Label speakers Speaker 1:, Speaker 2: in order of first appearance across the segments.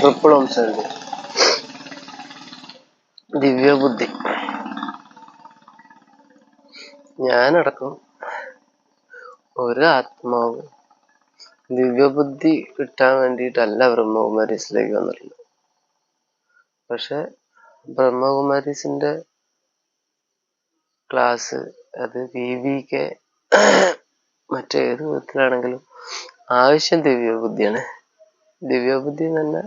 Speaker 1: Triple ഓംശാന്തി. ദിവ്യബുദ്ധി. ഞാനടക്കം ഒരു ആത്മാവ് ദിവ്യബുദ്ധി കിട്ടാൻ വേണ്ടിയിട്ടല്ല ബ്രഹ്മകുമാരീസിലേക്ക് വന്നിട്ടുള്ളത്. പക്ഷെ ബ്രഹ്മകുമാരീസിന്റെ ക്ലാസ് അത് VVK മറ്റേത് വിധത്തിലാണെങ്കിലും ആവശ്യം ദിവ്യബുദ്ധിയാണ്. ദിവ്യബുദ്ധി തന്നെ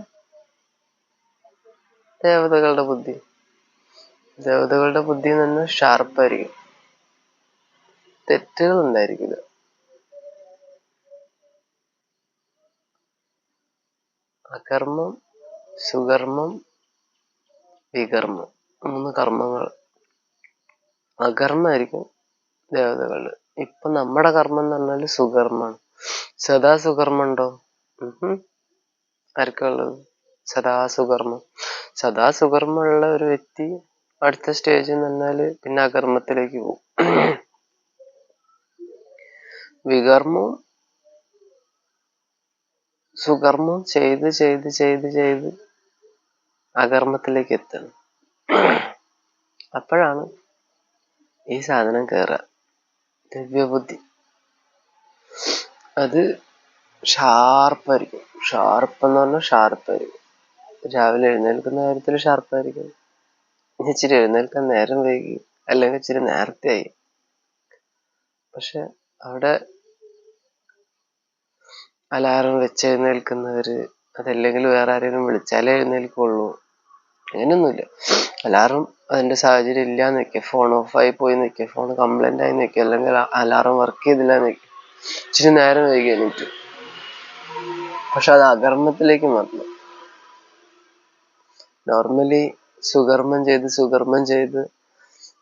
Speaker 1: ദേവതകളുടെ ബുദ്ധി. ദേവതകളുടെ ബുദ്ധി തന്നെ ഷാർപ്പായിരിക്കും, തെറ്റുകൾ ഉണ്ടായിരിക്കില്ല. അകർമ്മം, സുകർമ്മം, വികർമ്മം, 3 കർമ്മങ്ങൾ. അകർമ്മമായിരിക്കും ദേവതകള്. ഇപ്പൊ നമ്മുടെ കർമ്മം എന്ന് പറഞ്ഞാല് സുകർമ്മമാണ്. സദാ സുകർമ്മം ഉണ്ടോ? ആർക്കാ ഉള്ളത്? സദാ സുകർമ്മം. സദാ സുകർമ്മമുള്ള ഒരു വ്യക്തി അടുത്ത സ്റ്റേജ് എന്ന് പറഞ്ഞാല് പിന്നെ അകർമ്മത്തിലേക്ക് പോകും. വികർമ്മവും സുകർമ്മം ചെയ്ത് ചെയ്ത് ചെയ്ത് ചെയ്ത് അകർമ്മത്തിലേക്ക് എത്തണം. അപ്പോഴാണ് ഈ സാധനം കയറുക, ദിവ്യബുദ്ധി. അത് ഷാർപ്പായിരിക്കും. ഷാർപ്പെന്ന് പറഞ്ഞാൽ ഷാർപ്പായിരിക്കും. രാവിലെ എഴുന്നേൽക്കുന്ന കാര്യത്തിൽ ഷാർപ്പായിരിക്കും. ഇച്ചിരി എഴുന്നേൽക്കാൻ നേരം വൈകി അല്ലെങ്കിൽ ഇച്ചിരി നേരത്തെ ആയി, പക്ഷെ അവിടെ അലാറം വെച്ച് എഴുന്നേൽക്കുന്നവര്, അതല്ലെങ്കിൽ വേറെ ആരെങ്കിലും വിളിച്ചാലേ എഴുന്നേൽക്കുള്ളൂ, അങ്ങനെയൊന്നുമില്ല. അലാറം അതിന്റെ സാഹചര്യം ഇല്ലാന്ന് വെക്കുക, ഫോൺ ഓഫായി പോയി നിൽക്കുക, ഫോൺ കംപ്ലൈന്റ് ആയി നിൽക്കുക, അല്ലെങ്കിൽ അലാറം വർക്ക് ചെയ്തില്ല നിൽക്കുക, ഇച്ചിരി നേരം വൈകി എണീറ്റു, പക്ഷെ അത് അകർമ്മത്തിലേക്ക് മാറണം. നോർമലി സുകർമ്മം ചെയ്ത്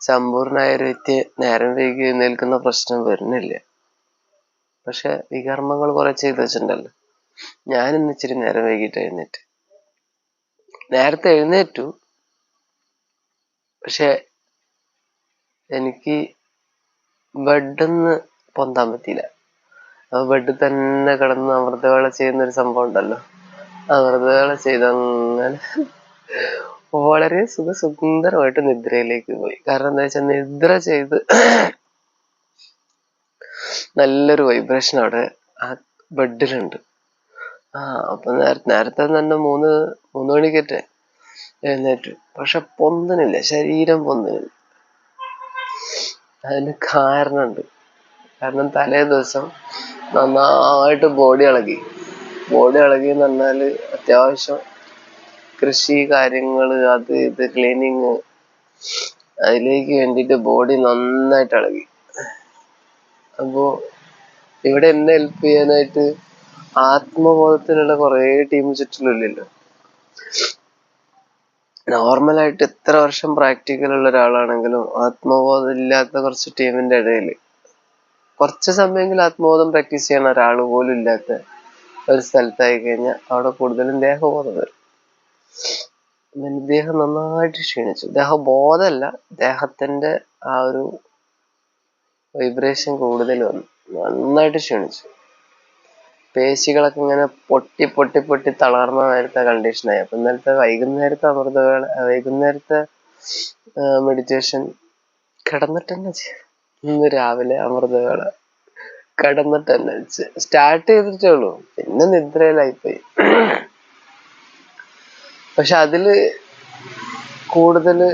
Speaker 1: സമ്പൂർണമായ ഒരു വ്യക്തി നേരം വൈകി എഴുന്നേൽക്കുന്ന പ്രശ്നം വരുന്നില്ല. പക്ഷെ വികർമ്മങ്ങൾ കുറെ ചെയ്ത് വെച്ചിട്ടുണ്ടല്ലോ. ഞാനിന്ന് ഇച്ചിരി നേരം വൈകിട്ട് നേരത്തെ എഴുന്നേറ്റു, പക്ഷെ എനിക്ക് ബെഡിന്ന് പൊന്താൻ പറ്റിയില്ല. അപ്പൊ ബെഡിൽ തന്നെ കിടന്ന് അമൃതവേള ചെയ്യുന്നൊരു സംഭവം ഉണ്ടല്ലോ. അമൃതവേള ചെയ്തങ്ങനെ വളരെ സുന്ദരമായിട്ട് നിദ്രയിലേക്ക് പോയി. കാരണം എന്താ വെച്ചാൽ നിദ്ര ചെയ്ത് നല്ലൊരു വൈബ്രേഷൻ അവിടെ ആ ബെഡിലുണ്ട്. അപ്പൊ നേരത്തെ തന്നെ 3 മണിക്കറ്റെ എഴുന്നേറ്റു, പക്ഷെ പൊന്തണില്ല, ശരീരം പൊന്തണില്ല. അതിന് കാരണമുണ്ട്. കാരണം തലേ ദിവസം നന്നായിട്ട് ബോഡി ഇളകി എന്ന് പറഞ്ഞാല് അത്യാവശ്യം കൃഷി കാര്യങ്ങള്, അത് ഇത് ക്ലീനിങ്, അതിലേക്ക് വേണ്ടിയിട്ട് ബോഡി നന്നായിട്ട് ഇളകി. അപ്പോ ഇവിടെ എന്നെ ഹെൽപ്പ് ചെയ്യാനായിട്ട് ആത്മബോധത്തിലുള്ള കുറെ ടീം ചുറ്റിലുള്ളല്ലോ. നോർമലായിട്ട് എത്ര വർഷം പ്രാക്ടിക്കൽ ഉള്ള ഒരാളാണെങ്കിലും ആത്മബോധം ഇല്ലാത്ത കുറച്ച് ടീമിന്റെ ഇടയിൽ കുറച്ച് സമയമെങ്കിലും ആത്മബോധം പ്രാക്ടീസ് ചെയ്യുന്ന ഒരാൾ പോലും ഇല്ലാത്ത ഒരു സ്ഥലത്തായി കഴിഞ്ഞാൽ അവിടെ കൂടുതലും ദേഹബോധം വരും. ദേഹം നന്നായിട്ട് ക്ഷീണിച്ചു. ദേഹബോധമല്ല, ദേഹത്തിന്റെ ആ ഒരു വൈബ്രേഷൻ കൂടുതൽ വന്നു, നന്നായിട്ട് ക്ഷീണിച്ചു. പേശികളൊക്കെ ഇങ്ങനെ പൊട്ടി തളർന്ന നേരത്തെ കണ്ടീഷനായി. അപ്പൊ ഇന്നലത്തെ വൈകുന്നേരത്തെ മെഡിറ്റേഷൻ കിടന്നിട്ട് തന്നെ ചെയ്യും. ഇന്ന് രാവിലെ അമൃതവേള കിടന്നിട്ട് തന്നെ സ്റ്റാർട്ട് ചെയ്തിട്ടേ ഉള്ളൂ, പിന്നെ നിദ്രയിലായിപ്പോയി. പക്ഷെ അതില് കൂടുതല്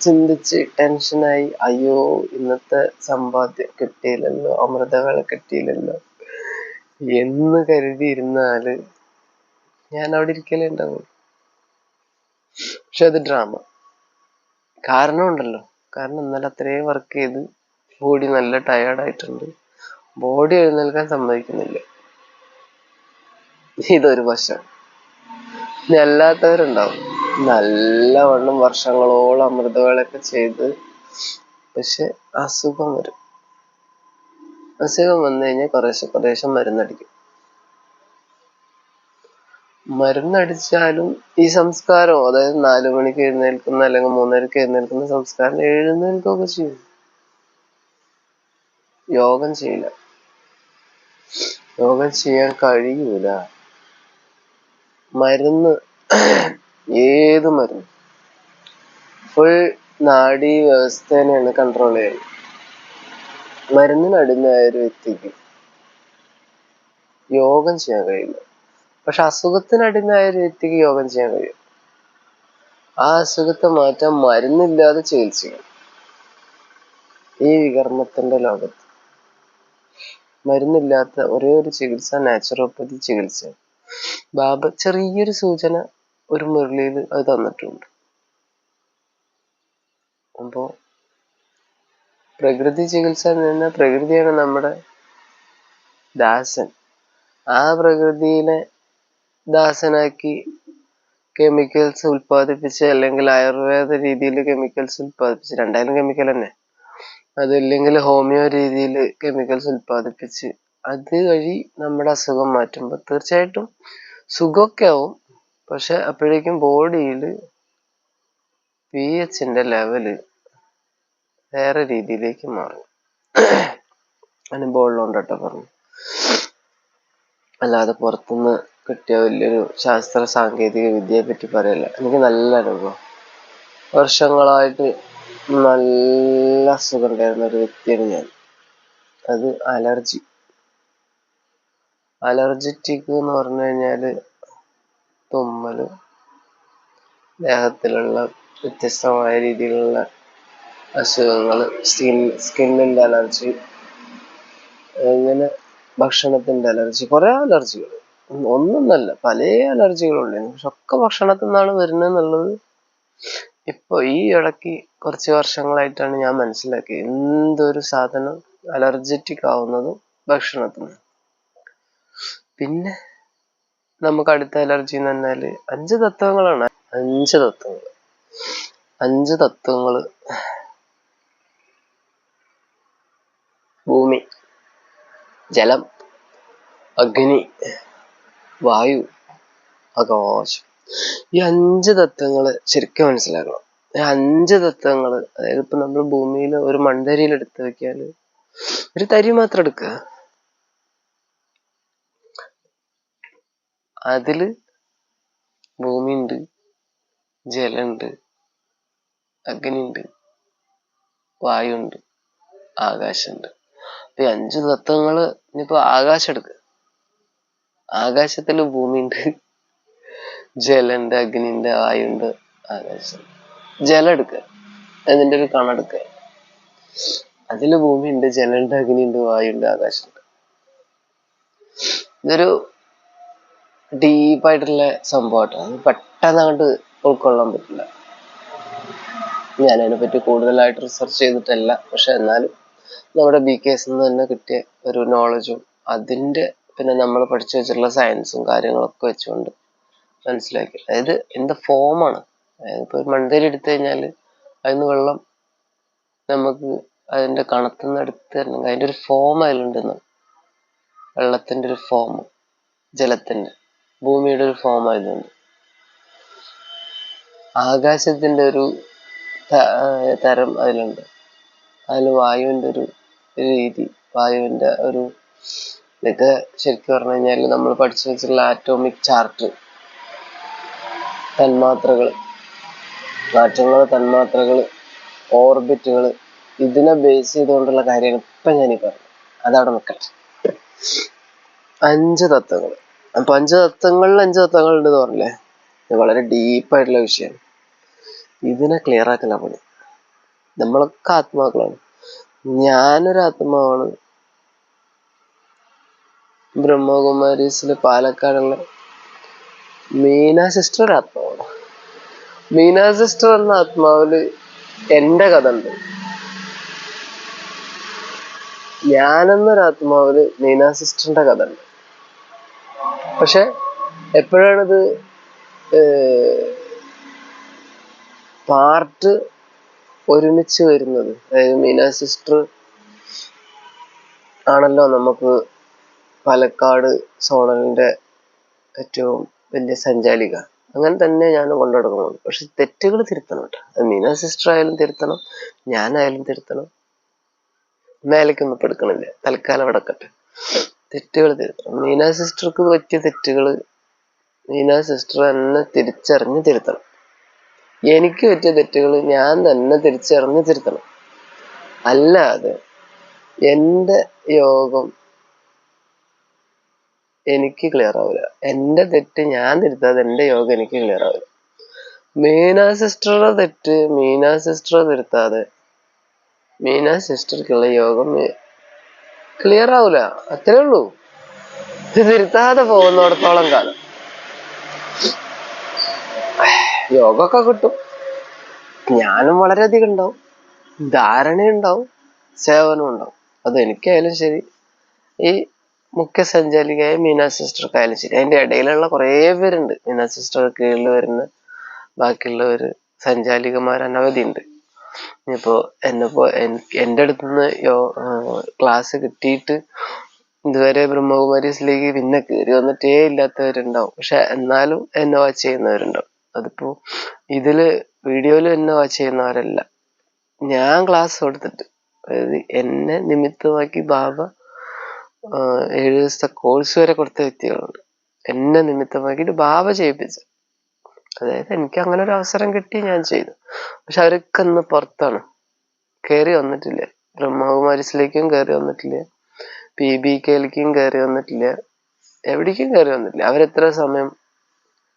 Speaker 1: ചിന്തിച്ച് ടെൻഷനായി, അയ്യോ ഇന്നത്തെ സമ്പാദ്യം കിട്ടിയില്ലല്ലോ, അമൃതവേള കിട്ടിയില്ലല്ലോ എന്ന് കരുതിയിരുന്നാല് ഞാൻ അവിടെ ഇരിക്കലേ ഉണ്ടാവും. പക്ഷെ അത് ഡ്രാമ. കാരണം ഉണ്ടല്ലോ, കാരണം ഇന്നലെ അത്രയും വർക്ക് ചെയ്ത് ബോഡി നല്ല ടയേർഡായിട്ടുണ്ട്, ബോഡി എഴുന്നേൽക്കാൻ സമ്മതിക്കുന്നില്ല. ഇതൊരു വശം. ഇനി അല്ലാത്തവരുണ്ടാവും നല്ലവണ്ണം വർഷങ്ങളോളം അമൃതവേളയൊക്കെ ചെയ്ത്, പക്ഷെ അസുഖം വരും. അസുഖം വന്നു കഴിഞ്ഞാൽ കുറേശ്ശെ മരുന്നടിക്കും. മരുന്നടിച്ചാലും ഈ സംസ്കാരം, അതായത് 4 മണിക്ക് എഴുന്നേൽക്കുന്ന അല്ലെങ്കിൽ 3:30 എഴുന്നേൽക്കുന്ന സംസ്കാരം എഴുന്നേൽക്കുകയൊക്കെ ചെയ്യും, യോഗം ചെയ്യില്ല. യോഗം ചെയ്യാൻ കഴിയൂല. മരുന്ന് ഏത് മരുന്ന് ഫുൾ നാഡീ വ്യവസ്ഥേനെയാണ് കൺട്രോൾ ചെയ്യുന്നത്. മരുന്നിനടിമയായ ഒരു വ്യക്തിക്ക് യോഗം ചെയ്യാൻ കഴിയില്ല. പക്ഷെ അസുഖത്തിനടിമയായ ഒരു വ്യക്തിക്ക് യോഗം ചെയ്യാൻ കഴിയും. ആ അസുഖത്തെ മാറ്റാൻ മരുന്നില്ലാതെ ചികിത്സിക്കണം. ഈ വികർമ്മത്തിന്റെ ലോകത്ത് മരുന്നില്ലാത്ത ഒരേ ഒരു ചികിത്സ നാച്ചുറോപ്പതി ചികിത്സ. ബാബ ചെറിയൊരു സൂചന ഒരു മുരളിയിൽ അത് തന്നിട്ടുണ്ട്. അപ്പോ പ്രകൃതി ചികിത്സ എന്ന് പറഞ്ഞാൽ പ്രകൃതിയാണ് നമ്മുടെ ദാസൻ. ആ പ്രകൃതിയെ ദാസനാക്കി കെമിക്കൽസ് ഉൽപ്പാദിപ്പിച്ച്, അല്ലെങ്കിൽ ആയുർവേദ രീതിയിൽ കെമിക്കൽസ് ഉൽപ്പാദിപ്പിച്ച്, രണ്ടായാലും കെമിക്കൽ തന്നെ, അതല്ലെങ്കിൽ ഹോമിയോ രീതിയിൽ കെമിക്കൽസ് ഉൽപ്പാദിപ്പിച്ച് അത് വഴി നമ്മുടെ അസുഖം മാറ്റുമ്പോൾ തീർച്ചയായിട്ടും സുഖമൊക്കെ ആവും. പക്ഷെ അപ്പോഴേക്കും ബോഡിയിൽ pHന്റെ ലെവല് വേറെ രീതിയിലേക്ക് മാറും. അനുഭവമുള്ളതുകൊണ്ടട്ടോ പറഞ്ഞു. അല്ലാതെ പുറത്തുനിന്ന് കിട്ടിയ വലിയൊരു ശാസ്ത്ര സാങ്കേതിക വിദ്യയെ പറ്റി പറയല്ല. എനിക്ക് നല്ല അനുഭവം. വർഷങ്ങളായിട്ട് നല്ല അസുഖം ഉണ്ടായിരുന്ന ഒരു വ്യക്തിയാണ് ഞാൻ. അത് അലർജിറ്റിക് എന്ന് പറഞ്ഞു കഴിഞ്ഞാല് തുമ്മല്, ദേഹത്തിലുള്ള വ്യത്യസ്തമായ രീതിയിലുള്ള അസുഖങ്ങള്, സ്കിന്നിന്റെ അലർജി, അങ്ങനെ ഭക്ഷണത്തിന്റെ അലർജി, കുറെ അലർജികൾ, ഒന്നൊന്നല്ല പല അലർജികളുണ്ട്. പക്ഷെ ഒക്കെ ഭക്ഷണത്തിൽ നിന്നാണ് വരുന്നത് എന്നുള്ളത് ഇപ്പൊ ഈ ഇടയ്ക്ക് കുറച്ച് വർഷങ്ങളായിട്ടാണ് ഞാൻ മനസ്സിലാക്കിയത്. എന്തൊരു സാധനം അലർജറ്റിക് ആവുന്നതും ഭക്ഷണത്തിൽ നിന്ന്. പിന്നെ നമുക്ക് അടുത്ത അലർജി എന്ന് പറഞ്ഞാല് 5 തത്വങ്ങളാണ്. 5 തത്വങ്ങള് ഭൂമി, ജലം, അഗ്നി, വായു, ആകാശം. ഈ 5 തത്വങ്ങള് ശരിക്കും മനസ്സിലാക്കണം. ഈ 5 തത്വങ്ങള്, അതായത് ഇപ്പൊ നമ്മൾ ഭൂമിയിൽ ഒരു മൺതരിയിൽ എടുത്തു വെക്കാല് ഒരു തരി മാത്രം എടുക്കുക, അതില് ഭൂമിയുണ്ട്, ജലമുണ്ട്, അഗ്നിയുണ്ട്, വായുണ്ട്, ആകാശമുണ്ട്. ഈ 5 തത്വങ്ങള് ഇനിയിപ്പോ ആകാശം എടുക്കുക, ആകാശത്തില് ഭൂമിയുണ്ട്, ജലമുണ്ട്, അഗ്നിയുണ്ട്, വായുണ്ട്, ആകാശം. ജലം എടുക്കുക, അതിന്റെ ഒരു കണെടുക്കുക, അതില് ഭൂമിയുണ്ട്, ജലമുണ്ട്, അഗ്നിയുണ്ട്, വായുണ്ട്, ആകാശമുണ്ട്. ഇതൊരു ഡീപ്പായിട്ടുള്ള സംഭവമായിട്ടാണ്. അത് പെട്ടെന്ന് അങ്ങോട്ട് ഉൾക്കൊള്ളാൻ പറ്റില്ല. ഞാനതിനെ പറ്റി കൂടുതലായിട്ട് റിസർച്ച് ചെയ്തിട്ടല്ല. പക്ഷെ എന്നാലും നമ്മുടെ BKS തന്നെ കിട്ടിയ ഒരു നോളജും അതിന്റെ പിന്നെ നമ്മൾ പഠിച്ചു വെച്ചിട്ടുള്ള സയൻസും കാര്യങ്ങളൊക്കെ വെച്ചുകൊണ്ട് മനസ്സിലാക്കി. അതായത് എന്താ ഫോമാണ്. അതായത് ഇപ്പൊ ഒരു മൺതരി എടുത്തു കഴിഞ്ഞാല് അതിന് വെള്ളം നമുക്ക് അതിന്റെ കണത്തുനിന്ന് എടുത്ത് തരണമെങ്കിൽ അതിന്റെ ഒരു ഫോം അതിലുണ്ടെന്ന്. വെള്ളത്തിന്റെ ഒരു ഫോം, ജലത്തിന്റെ, ഭൂമിയുടെ ഒരു ഫോം അതിലുണ്ട്. ആകാശത്തിന്റെ ഒരു തരം അതിലുണ്ട്. അതിൽ വായുവിന്റെ ഒരു രീതി, വായുവിന്റെ ഒരു ഇതൊക്കെ ശരിക്കും പറഞ്ഞു കഴിഞ്ഞാൽ നമ്മൾ പഠിച്ചു വെച്ചിട്ടുള്ള ആറ്റോമിക് ചാർട്ട്, തന്മാത്രകള്, ആറ്റങ്ങള്, തന്മാത്രകള്, ഓർബിറ്റുകള്, ഇതിനെ ബേസ് ചെയ്തുകൊണ്ടുള്ള കാര്യങ്ങൾ ഇപ്പൊ ഞാനീ പറഞ്ഞു. അതവിടെ നിൽക്കട്ടെ. 5 തത്വങ്ങള്. അപ്പൊ 5 തത്വങ്ങളിൽ 5 തത്വങ്ങൾ ഉണ്ടെന്ന് പറഞ്ഞില്ലേ, ഇത് വളരെ ഡീപ്പായിട്ടുള്ള വിഷയമാണ്. ഇതിനെ ക്ലിയർ ആക്കല പണി. നമ്മളൊക്കെ ആത്മാക്കളാണ്. ഞാനൊരു ആത്മാവാണ്. ബ്രഹ്മകുമാരീസില് പാലക്കാടുള്ള മീന സിസ്റ്റർ ഒരു ആത്മാവാണ്. മീന സിസ്റ്റർ എന്ന ആത്മാവില് എന്റെ കഥ ഉണ്ട്. ഞാനെന്നൊരു ആത്മാവില് മീന സിസ്റ്ററിന്റെ കഥ ഉണ്ട്. പക്ഷെ എപ്പോഴാണിത് പാർട്ട് ഒരുമിച്ച് വരുന്നത്? അതായത് മീന സിസ്റ്റർ ആണല്ലോ നമുക്ക് പാലക്കാട് സോണലിന്റെ ഏറ്റവും വലിയ സഞ്ചാലിക. അങ്ങനെ തന്നെ ഞാൻ കൊണ്ടുനടക്കുന്നത്. പക്ഷെ തെറ്റുകൾ തിരുത്തണം കേട്ടോ. അത് മീന സിസ്റ്റർ ആയാലും തിരുത്തണം, ഞാനായാലും തിരുത്തണം. മേലേക്കൊന്നും ഇപ്പൊ എടുക്കണില്ല, തൽക്കാലം അടക്കട്ടെ. തെറ്റുകൾ തിരുത്തണം. മീന സിസ്റ്റർക്ക് പറ്റിയ തെറ്റുകൾ മീന സിസ്റ്റർ എന്നെ തിരിച്ചറിഞ്ഞ് തിരുത്തണം. എനിക്ക് പറ്റിയ തെറ്റുകൾ ഞാൻ തന്നെ തിരിച്ചറിഞ്ഞ് തിരുത്തണം. അല്ലാതെ എന്റെ യോഗം എനിക്ക് ക്ലിയർ ആവില്ല. എന്റെ തെറ്റ് ഞാൻ തിരുത്താതെ എന്റെ യോഗം എനിക്ക് ക്ലിയർ ആവില്ല. മീന സിസ്റ്ററുടെ തെറ്റ് മീന സിസ്റ്റർ തിരുത്താതെ മീന സിസ്റ്റർക്കുള്ള യോഗം ക്ലിയർ ആവൂല. അത്രേ ഉള്ളൂ. തിരുത്താതെ പോകുന്നിടത്തോളം കാലം യോഗമൊക്കെ കിട്ടും, ജ്ഞാനം വളരെയധികം ഉണ്ടാവും, ധാരണയുണ്ടാവും, സേവനം ഉണ്ടാവും. അത് എനിക്കായാലും ശരി, ഈ മുഖ്യ സഞ്ചാലികയായ മീന സിസ്റ്റർക്കായാലും ശരി. അതിന്റെ ഇടയിലുള്ള കുറേ പേരുണ്ട്. മീന സിസ്റ്റർ കീഴിൽ വരുന്ന ബാക്കിയുള്ളവര് സഞ്ചാലികമാർ അനവധി ഉണ്ട്. ഇപ്പോ എന്റെ അടുത്തുനിന്ന് ക്ലാസ് കിട്ടിയിട്ട് ഇതുവരെ ബ്രഹ്മകുമാരീസിലേക്ക് പിന്നെ കയറി വന്നിട്ടേ ഇല്ലാത്തവരുണ്ടാവും. പക്ഷെ എന്നാലും എന്നെ വാച്ച് ചെയ്യുന്നവരുണ്ടാവും. അതിപ്പോ ഇതില് വീഡിയോയിൽ എന്നെ വാച്ച് ചെയ്യുന്നവരല്ല, ഞാൻ ക്ലാസ് കൊടുത്തിട്ട്, അതായത് എന്നെ നിമിത്തമാക്കി ബാബ 7 ദിവസത്തെ കോഴ്സ് വരെ കൊടുത്ത വ്യക്തികളുണ്ട്. എന്നെ നിമിത്തമാക്കിയിട്ട് ബാബ ചെയ്യിപ്പിച്ച, അതായത് എനിക്ക് അങ്ങനെ ഒരു അവസരം കിട്ടി, ഞാൻ ചെയ്തു. പക്ഷെ അവരൊക്കെ ഇന്ന് പുറത്താണ്, കയറി വന്നിട്ടില്ല. ബ്രഹ്മകുമാരീസിലേക്കും കയറി വന്നിട്ടില്ല, PBKയിലേക്കും കയറി വന്നിട്ടില്ല, എവിടേക്കും കയറി വന്നിട്ടില്ല. അവരെത്ര സമയം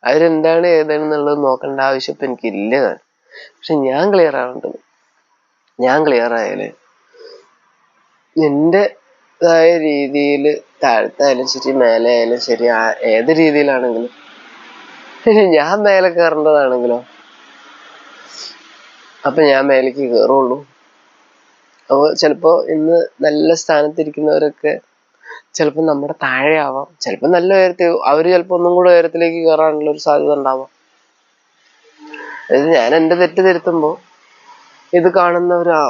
Speaker 1: അവരെന്താണ് ഏതാണെന്നുള്ളത് നോക്കേണ്ട ആവശ്യം ഇപ്പൊ എനിക്കില്ല. പക്ഷെ ഞാൻ ക്ലിയർ ആവേണ്ടത്, ഞാൻ ക്ലിയർ ആയാല് എന്റേതായ രീതിയിൽ താഴത്തായാലും ശരി മേലെ ആയാലും ശരി, ഏത് രീതിയിലാണെങ്കിലും, ഞാൻ മേലെ കയറേണ്ടതാണെങ്കിലോ അപ്പൊ ഞാൻ മേലേക്ക് കയറുള്ളൂ. അപ്പൊ ചിലപ്പോ ഇന്ന് നല്ല സ്ഥാനത്തിരിക്കുന്നവരൊക്കെ ചിലപ്പോ നമ്മുടെ താഴെ ആവാം, ചിലപ്പോ നല്ല ഉയരത്തിൽ, അവര് ചിലപ്പോ ഒന്നും കൂടെ ഉയരത്തിലേക്ക് കയറാനുള്ള ഒരു സാധ്യത ഉണ്ടാവാം. അതായത് ഞാൻ എന്റെ തെറ്റ് തിരുത്തുമ്പോ ഇത് കാണുന്നവരാ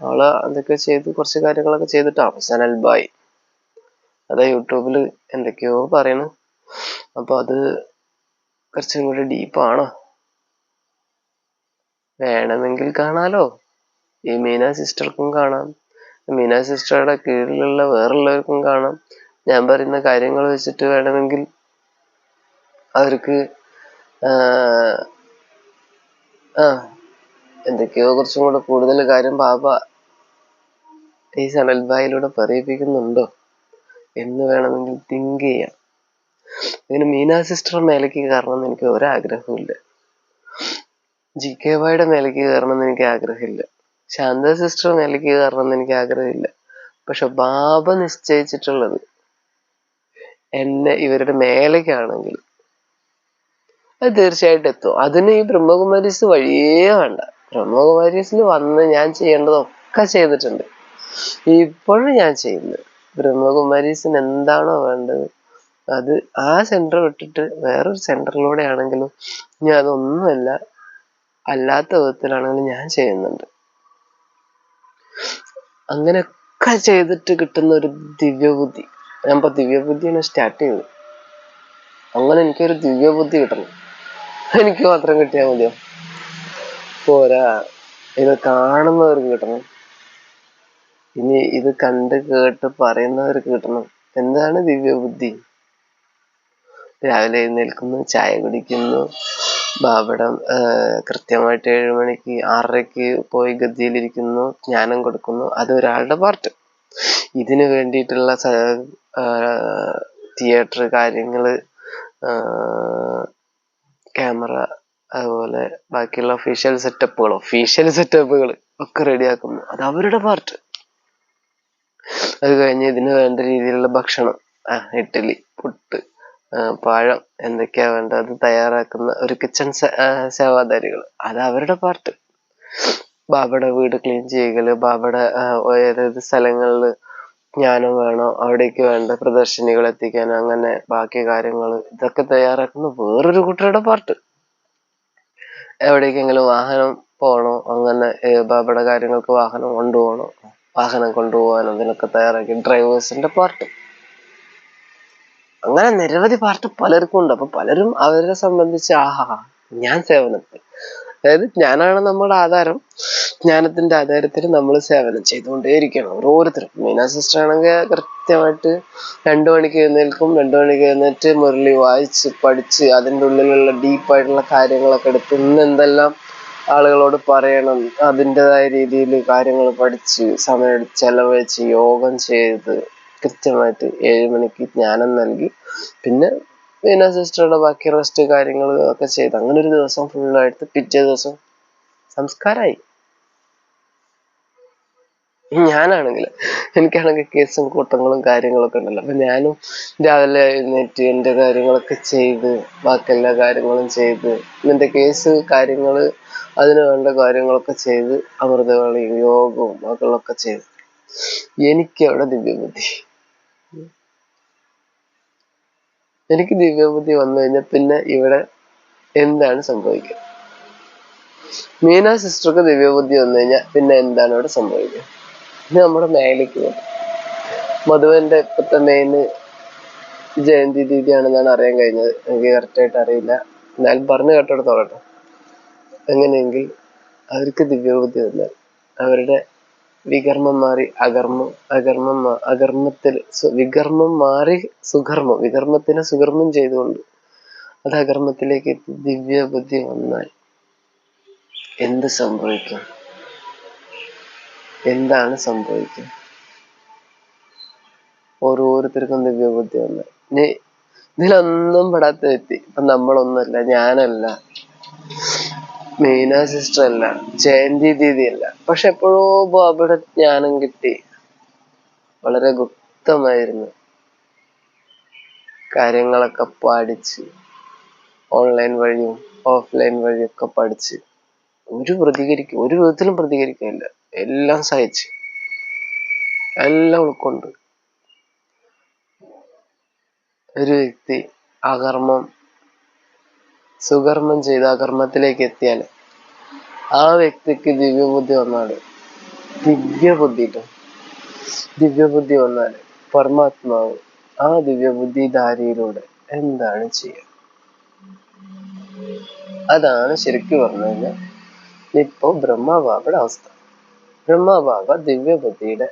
Speaker 1: ആള് എന്തൊക്കെ ചെയ്ത് കുറച്ച് കാര്യങ്ങളൊക്കെ ചെയ്തിട്ട് അവസാനം അൽബായി, അതാ യൂട്യൂബില് എന്തൊക്കെയോ പറയണു. അപ്പൊ അത് കുറച്ചും കൂടി ഡീപ്പാണോ, വേണമെങ്കിൽ കാണാലോ. ഈ മീന സിസ്റ്റർക്കും കാണാം, മീന സിസ്റ്ററുടെ കീഴിലുള്ള വേറുള്ളവർക്കും കാണാം. ഞാൻ പറയുന്ന കാര്യങ്ങൾ വെച്ചിട്ട് വേണമെങ്കിൽ അവർക്ക് എന്തൊക്കെയോ കുറച്ചും കൂടെ കൂടുതൽ കാര്യം ബാബ ഈ സനൽബായിലൂടെ പറയിപ്പിക്കുന്നുണ്ടോ എന്ന് വേണമെങ്കിൽ തിങ്ക് ചെയ്യാം. അങ്ങനെ മീന സിസ്റ്റർ മേലേക്ക് കയറണമെന്ന് എനിക്ക് ഒരാഗ്രഹവും ഇല്ല. GKYയുടെ മേലേക്ക് കയറണമെന്ന് എനിക്ക് ആഗ്രഹമില്ല. ശാന്ത സിസ്റ്റർ മേലേക്ക് കയറണമെന്ന് എനിക്ക് ആഗ്രഹമില്ല. പക്ഷെ ബാബ നിശ്ചയിച്ചിട്ടുള്ളത് എന്നെ ഇവരുടെ മേലേക്കാണെങ്കിൽ അത് തീർച്ചയായിട്ടും എത്തും. അതിന് ഈ ബ്രഹ്മകുമാരീസ് വഴിയേ വേണ്ട. ബ്രഹ്മകുമാരീസിൽ വന്ന് ഞാൻ ചെയ്യേണ്ടതൊക്കെ ചെയ്തിട്ടുണ്ട്, ഇപ്പോഴും ഞാൻ ചെയ്യുന്നത്. ബ്രഹ്മകുമാരീസിന് എന്താണോ വേണ്ടത് അത് ആ സെന്റർ വിട്ടിട്ട് വേറൊരു സെന്ററിലൂടെ ആണെങ്കിലും, ഇനി അതൊന്നുമല്ല അല്ലാത്ത വിധത്തിലാണെങ്കിലും ഞാൻ ചെയ്യുന്നുണ്ട്. അങ്ങനെയൊക്കെ ചെയ്തിട്ട് കിട്ടുന്ന ഒരു ദിവ്യബുദ്ധി, ഞാൻ ഇപ്പൊ ദിവ്യബുദ്ധിയാണ് സ്റ്റാർട്ട് ചെയ്തത്. അങ്ങനെ എനിക്കൊരു ദിവ്യബുദ്ധി കിട്ടണം, എനിക്ക് മാത്രം കിട്ടിയാൽ മതിയോ? പോരാ, ഇത് കാണുന്നവർക്ക് കിട്ടണം, ഇനി ഇത് കണ്ട് കേട്ട് പറയുന്നവർക്ക് കിട്ടണം. എന്താണ് ദിവ്യബുദ്ധി? രാവിലെ എഴുന്നേൽക്കുന്നു, ചായ കുടിക്കുന്നു, ബാബടം കൃത്യമായിട്ട് 7 മണിക്ക് 6:30 പോയി ഗദ്ദിയിലിരിക്കുന്നു, ജ്ഞാനം കൊടുക്കുന്നു. അത് ഒരാളുടെ പാർട്ട്. ഇതിന് വേണ്ടിയിട്ടുള്ള തിയേറ്റർ കാര്യങ്ങള്, ക്യാമറ, അതുപോലെ ബാക്കിയുള്ള ഒഫീഷ്യൽ സെറ്റപ്പുകൾ ഒക്കെ റെഡിയാക്കുന്നു. അത് അവരുടെ പാർട്ട്. അത് കഴിഞ്ഞ് ഇതിന് വേണ്ട രീതിയിലുള്ള ഭക്ഷണം, ഇഡ്ഡലി, പുട്ട്, പഴം, എന്തൊക്കെയാ വേണ്ടത് അത് തയ്യാറാക്കുന്ന ഒരു കിച്ചൺ സേവാധാരികൾ, അത് അവരുടെ പാർട്ട്. ബാബയുടെ വീട് ക്ലീൻ ചെയ്യല്, ബാബയുടെ ഏതേത് സ്ഥലങ്ങളിൽ ജ്ഞാനം വേണോ അവിടേക്ക് വേണ്ട പ്രദർശനികൾ എത്തിക്കാൻ, അങ്ങനെ ബാക്കി കാര്യങ്ങൾ ഇതൊക്കെ തയ്യാറാക്കുന്ന വേറൊരു കൂട്ടരുടെ പാർട്ട്. എവിടേക്കെങ്കിലും വാഹനം പോകണോ, അങ്ങനെ ബാബയുടെ കാര്യങ്ങൾക്ക് വാഹനം കൊണ്ടുപോകണോ, വാഹനം കൊണ്ടുപോകാൻ അതിനൊക്കെ തയ്യാറാക്കി ഡ്രൈവേഴ്സിന്റെ പാർട്ട്. അങ്ങനെ നിരവധി പാർട്ട് പലർക്കും ഉണ്ട്. അപ്പൊ പലരും അവരെ സംബന്ധിച്ച് ഞാൻ സേവനത്തിൽ, അതായത് ജ്ഞാനാണ് നമ്മുടെ ആധാരം, ജ്ഞാനത്തിന്റെ ആധാരത്തിൽ നമ്മൾ സേവനം ചെയ്തുകൊണ്ടേയിരിക്കണം ഓരോരുത്തരും. മീന സിസ്റ്റർ ആണെങ്കിൽ കൃത്യമായിട്ട് 2 മണിക്ക് എഴുന്നേൽക്കും. 2 മണിക്ക് എഴുന്നേറ്റ് മുരളി വായിച്ച് പഠിച്ച് അതിൻ്റെ ഉള്ളിലുള്ള ഡീപ്പായിട്ടുള്ള കാര്യങ്ങളൊക്കെ എടുത്ത് ഇന്ന് എന്തെല്ലാം ആളുകളോട് പറയണം അതിൻ്റെതായ രീതിയിൽ കാര്യങ്ങൾ പഠിച്ച് സമയം ചെലവഴിച്ച് യോഗം ചെയ്ത് കൃത്യമായിട്ട് 7 മണിക്ക് ജ്ഞാനം നൽകി പിന്നെ വീണ സിസ്റ്ററുടെ ബാക്കി റെസ്റ്റ് കാര്യങ്ങൾ ഒക്കെ ചെയ്ത് അങ്ങനെ ഒരു ദിവസം ഫുള്ളായിട്ട് പിറ്റേ ദിവസം സംസ്കാരമായി. എനിക്കാണെങ്കിൽ കേസും കൂട്ടങ്ങളും കാര്യങ്ങളൊക്കെ ഉണ്ടല്ലോ. അപ്പൊ ഞാനും രാവിലെ എഴുന്നേറ്റ് എൻ്റെ കാര്യങ്ങളൊക്കെ ചെയ്ത് ബാക്കി എല്ലാ കാര്യങ്ങളും ചെയ്ത് എൻ്റെ കേസ് കാര്യങ്ങള് അതിന് വേണ്ട കാര്യങ്ങളൊക്കെ ചെയ്ത് അമൃതവേളയും യോഗവും മകളൊക്കെ ചെയ്ത് എനിക്ക് അവിടെ ദിവ്യബുദ്ധി. എനിക്ക് ദിവ്യബുദ്ധി വന്നു കഴിഞ്ഞാൽ പിന്നെ ഇവിടെ എന്താണ് സംഭവിക്കുക? മീന സിസ്റ്റർക്ക് ദിവ്യബുദ്ധി വന്നു കഴിഞ്ഞാൽ പിന്നെ എന്താണ് ഇവിടെ സംഭവിക്കുക? ഇത് നമ്മുടെ മേലേക്ക് പോകും. മധുവന്റെ ഇപ്പോഴത്തെ മെയിൻ ജയന്തി ദീദിയാണെന്നാണ് അറിയാൻ കഴിഞ്ഞത്. എനിക്ക് കറക്റ്റായിട്ട് അറിയില്ല, എന്നാലും പറഞ്ഞു കേട്ടെടുത്തോളട്ടെ. എങ്ങനെയെങ്കിൽ അവർക്ക് ദിവ്യബുദ്ധി വന്നാൽ അവരുടെ വികർമ്മം മാറി വികർമ്മം മാറി സുകർമ്മം, വികർമ്മത്തിനെ സുകർമ്മം ചെയ്തുകൊണ്ട് അത് അകർമ്മത്തിലേക്ക് എത്തി ദിവ്യബുദ്ധി വന്നാൽ എന്ത് സംഭവിക്കും? എന്താണ് സംഭവിക്കുക? ഓരോരുത്തർക്കും ദിവ്യബുദ്ധി വന്നാൽ ഇതിലൊന്നും പെടാത്ത വ്യക്തി ഇപ്പൊ നമ്മളൊന്നുമല്ല, ഞാനല്ല, മീന സിസ്റ്റർ അല്ല, ജയന്തി ദീദി അല്ല, പക്ഷെ എപ്പോഴോ ബാബയുടെ ജ്ഞാനം കിട്ടി. വളരെ ഗുപ്തമായിരുന്നു കാര്യങ്ങളൊക്കെ പഠിച്ച് ഓൺലൈൻ വഴിയും ഓഫ്ലൈൻ വഴിയൊക്കെ പഠിച്ച് ഒരു വിധത്തിലും പ്രതികരിക്കില്ല. എല്ലാം സഹിച്ച് എല്ലാം ഉൾക്കൊണ്ട് ഒരു വ്യക്തി അകർമ്മം സുകർമ്മം ചെയ്ത് അകർമ്മത്തിലേക്ക് എത്തിയാൽ ആ വ്യക്തിക്ക് ദിവ്യബുദ്ധി വന്നാൽ ദിവ്യബുദ്ധി വന്നാൽ പരമാത്മാവ് ആ ദിവ്യബുദ്ധിധാരിയിലൂടെ എന്താണ് ചെയ്യുക? അതാണ് ശരിക്കും പറഞ്ഞു കഴിഞ്ഞാൽ ഇപ്പൊ ബ്രഹ്മബാബയുടെ അവസ്ഥ. ബ്രഹ്മബാബ ദിവ്യബുദ്ധിയുടെ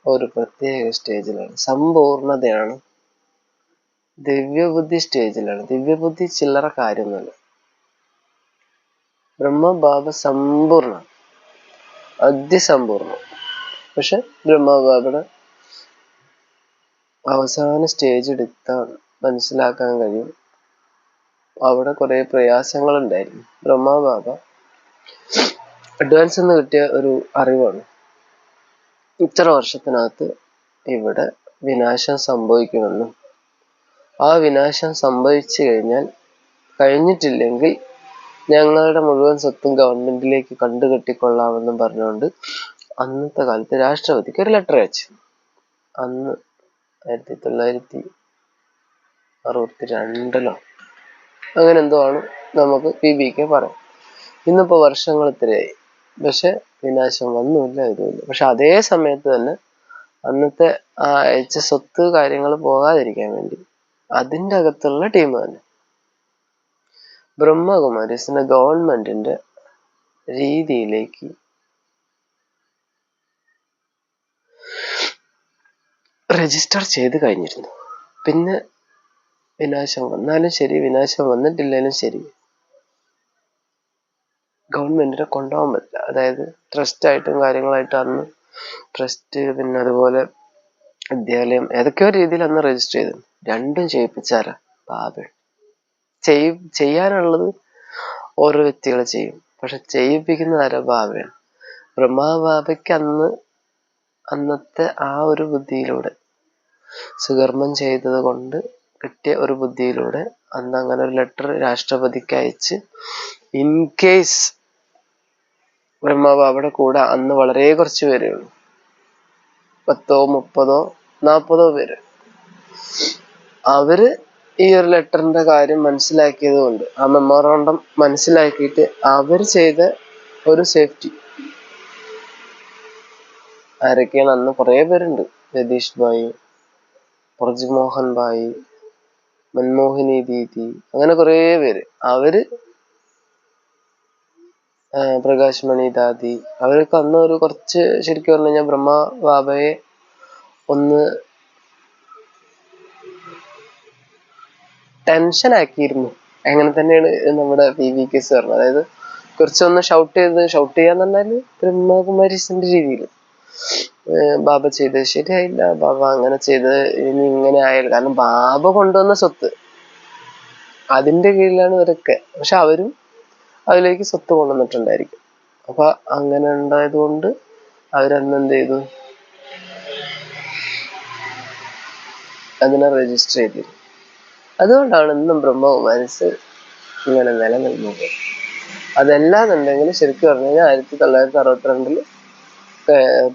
Speaker 1: ഒരു പ്രത്യേക സ്റ്റേജിലാണ്, സമ്പൂർണതയാണ്. ദിവ്യബുദ്ധി സ്റ്റേജിലാണ്. ദിവ്യബുദ്ധി ചില്ലറ കാര്യമൊന്നുമല്ല. ബ്രഹ്മബാബ സമ്പൂർണ്ണ, അതിസമ്പൂർണം. പക്ഷെ ബ്രഹ്മബാബയുടെ അവസാന സ്റ്റേജ് എടുത്താൽ മനസ്സിലാക്കാൻ കഴിയും അവിടെ കുറെ പ്രയാസങ്ങൾ ഉണ്ടായിരുന്നു. ബ്രഹ്മബാബ അഡ്വാൻസ് എന്ന് കിട്ടിയ ഒരു അറിവാണ്, ഇത്ര വർഷത്തിനകത്ത് ഇവിടെ വിനാശം സംഭവിക്കുമെന്നും ആ വിനാശം സംഭവിച്ചു കഴിഞ്ഞിട്ടില്ലെങ്കിൽ ഞങ്ങളുടെ മുഴുവൻ സ്വത്തും ഗവൺമെന്റിലേക്ക് കണ്ടുകെട്ടിക്കൊള്ളാമെന്നും പറഞ്ഞുകൊണ്ട് അന്നത്തെ കാലത്ത് രാഷ്ട്രപതിക്ക് ഒരു ലെറ്റർ അയച്ചു. അന്ന് 1962 അങ്ങനെ എന്തോ ആണ് നമുക്ക് PBK പറയാം. ഇന്നിപ്പോ വർഷങ്ങൾ ഇത്രയായി, പക്ഷെ വിനാശം വന്നുമില്ല, ഇതുമില്ല. പക്ഷെ അതേ സമയത്ത് തന്നെ അന്നത്തെ ആ അയച്ച സ്വത്ത് കാര്യങ്ങൾ പോകാതിരിക്കാൻ വേണ്ടി അതിൻ്റെ അകത്തുള്ള ടീം തന്നെ ബ്രഹ്മകുമാരീസിനെ ഗവൺമെന്റിന്റെ രീതിയിലേക്ക് രജിസ്റ്റർ ചെയ്ത് കഴിഞ്ഞിരുന്നു. പിന്നെ വിനാശം വന്നാലും ശരി, വിനാശം വന്നിട്ടില്ലെങ്കിലും ശരി, ഗവൺമെന്റിനെ കൊണ്ടുപോകാൻ പറ്റില്ല. അതായത് ട്രസ്റ്റായിട്ടും കാര്യങ്ങളായിട്ടും അന്ന് ട്രസ്റ്റ്, പിന്നെ അതുപോലെ വിദ്യാലയം, ഏതൊക്കെയോ രീതിയിൽ അന്ന് രജിസ്റ്റർ ചെയ്തു. രണ്ടും ചെയ്യിപ്പിച്ചാരാ? ബാബ. ചെയ്യാനുള്ളത് ഓരോ വ്യക്തികൾ ചെയ്യും, പക്ഷെ ചെയ്യിപ്പിക്കുന്നത് ആരോ? ബാബയാണ്. ബ്രഹ്മബാബയ്ക്ക് അന്നത്തെ ആ ഒരു ബുദ്ധിയിലൂടെ, സുകർമ്മം ചെയ്തത് കൊണ്ട് കിട്ടിയ ഒരു ബുദ്ധിയിലൂടെ അന്ന് അങ്ങനെ ഒരു ലെറ്റർ രാഷ്ട്രപതിക്ക് അയച്ച്, ഇൻ കേസ് ബ്രഹ്മബാബയുടെ കൂടെ അന്ന് വളരെ കുറച്ച് പേരേ ഉള്ളൂ, 10, 30, 40 പേര്. അവര് ഈ ഒരു ലെറ്ററിന്റെ കാര്യം മനസ്സിലാക്കിയത് കൊണ്ട്, ആ മെമ്മോറാണ്ടം മനസ്സിലാക്കിയിട്ട് അവർ ചെയ്ത ഒരു സേഫ്റ്റി. ആരൊക്കെയാണ്? അന്ന് കുറെ പേരുണ്ട്. രതീഷ് ഭായി, പ്രജ്മോഹൻ ഭായി, മൻമോഹിനി ദീദി, അങ്ങനെ കുറെ പേര്. അവര് പ്രകാശ് മണി ദാദി, അവരൊക്കെ അന്ന് ഒരു കുറച്ച് ശരിക്കും പറഞ്ഞു കഴിഞ്ഞാൽ ബ്രഹ്മബാബയെ ഒന്ന് ടെൻഷൻ ആക്കിയിരുന്നു. അങ്ങനെ തന്നെയാണ് നമ്മുടെ PVK സാർ. അതായത് കുറച്ചൊന്ന് ഷൗട്ട് ചെയ്യാന്ന് പറഞ്ഞാല് ബ്രഹ്മകുമാരീസിന്റെ രീതിയിൽ ബാബ ചെയ്തത് ശരിയായില്ല, ബാബ അങ്ങനെ ചെയ്തത് ഇനി ഇങ്ങനെ ആയാലും, കാരണം ബാബ കൊണ്ടുവന്ന സ്വത്ത് അതിന്റെ കീഴിലാണ് ഇവരൊക്കെ. പക്ഷെ അവരും അതിലേക്ക് സ്വത്ത് കൊണ്ടുവന്നിട്ടുണ്ടായിരിക്കും. അപ്പൊ അങ്ങനെ ഉണ്ടായത് കൊണ്ട് അവരന്ന് എന്ത് ചെയ്തു, അതിനെ രജിസ്റ്റർ ചെയ്തിരുന്നു. അതുകൊണ്ടാണ് ഇന്നും ബ്രഹ്മകുമാരീസ് ഇങ്ങനെ നിലനിൽക്കുന്നത്. അതല്ലാന്നുണ്ടെങ്കിൽ ശരിക്കും പറഞ്ഞു കഴിഞ്ഞാൽ 1962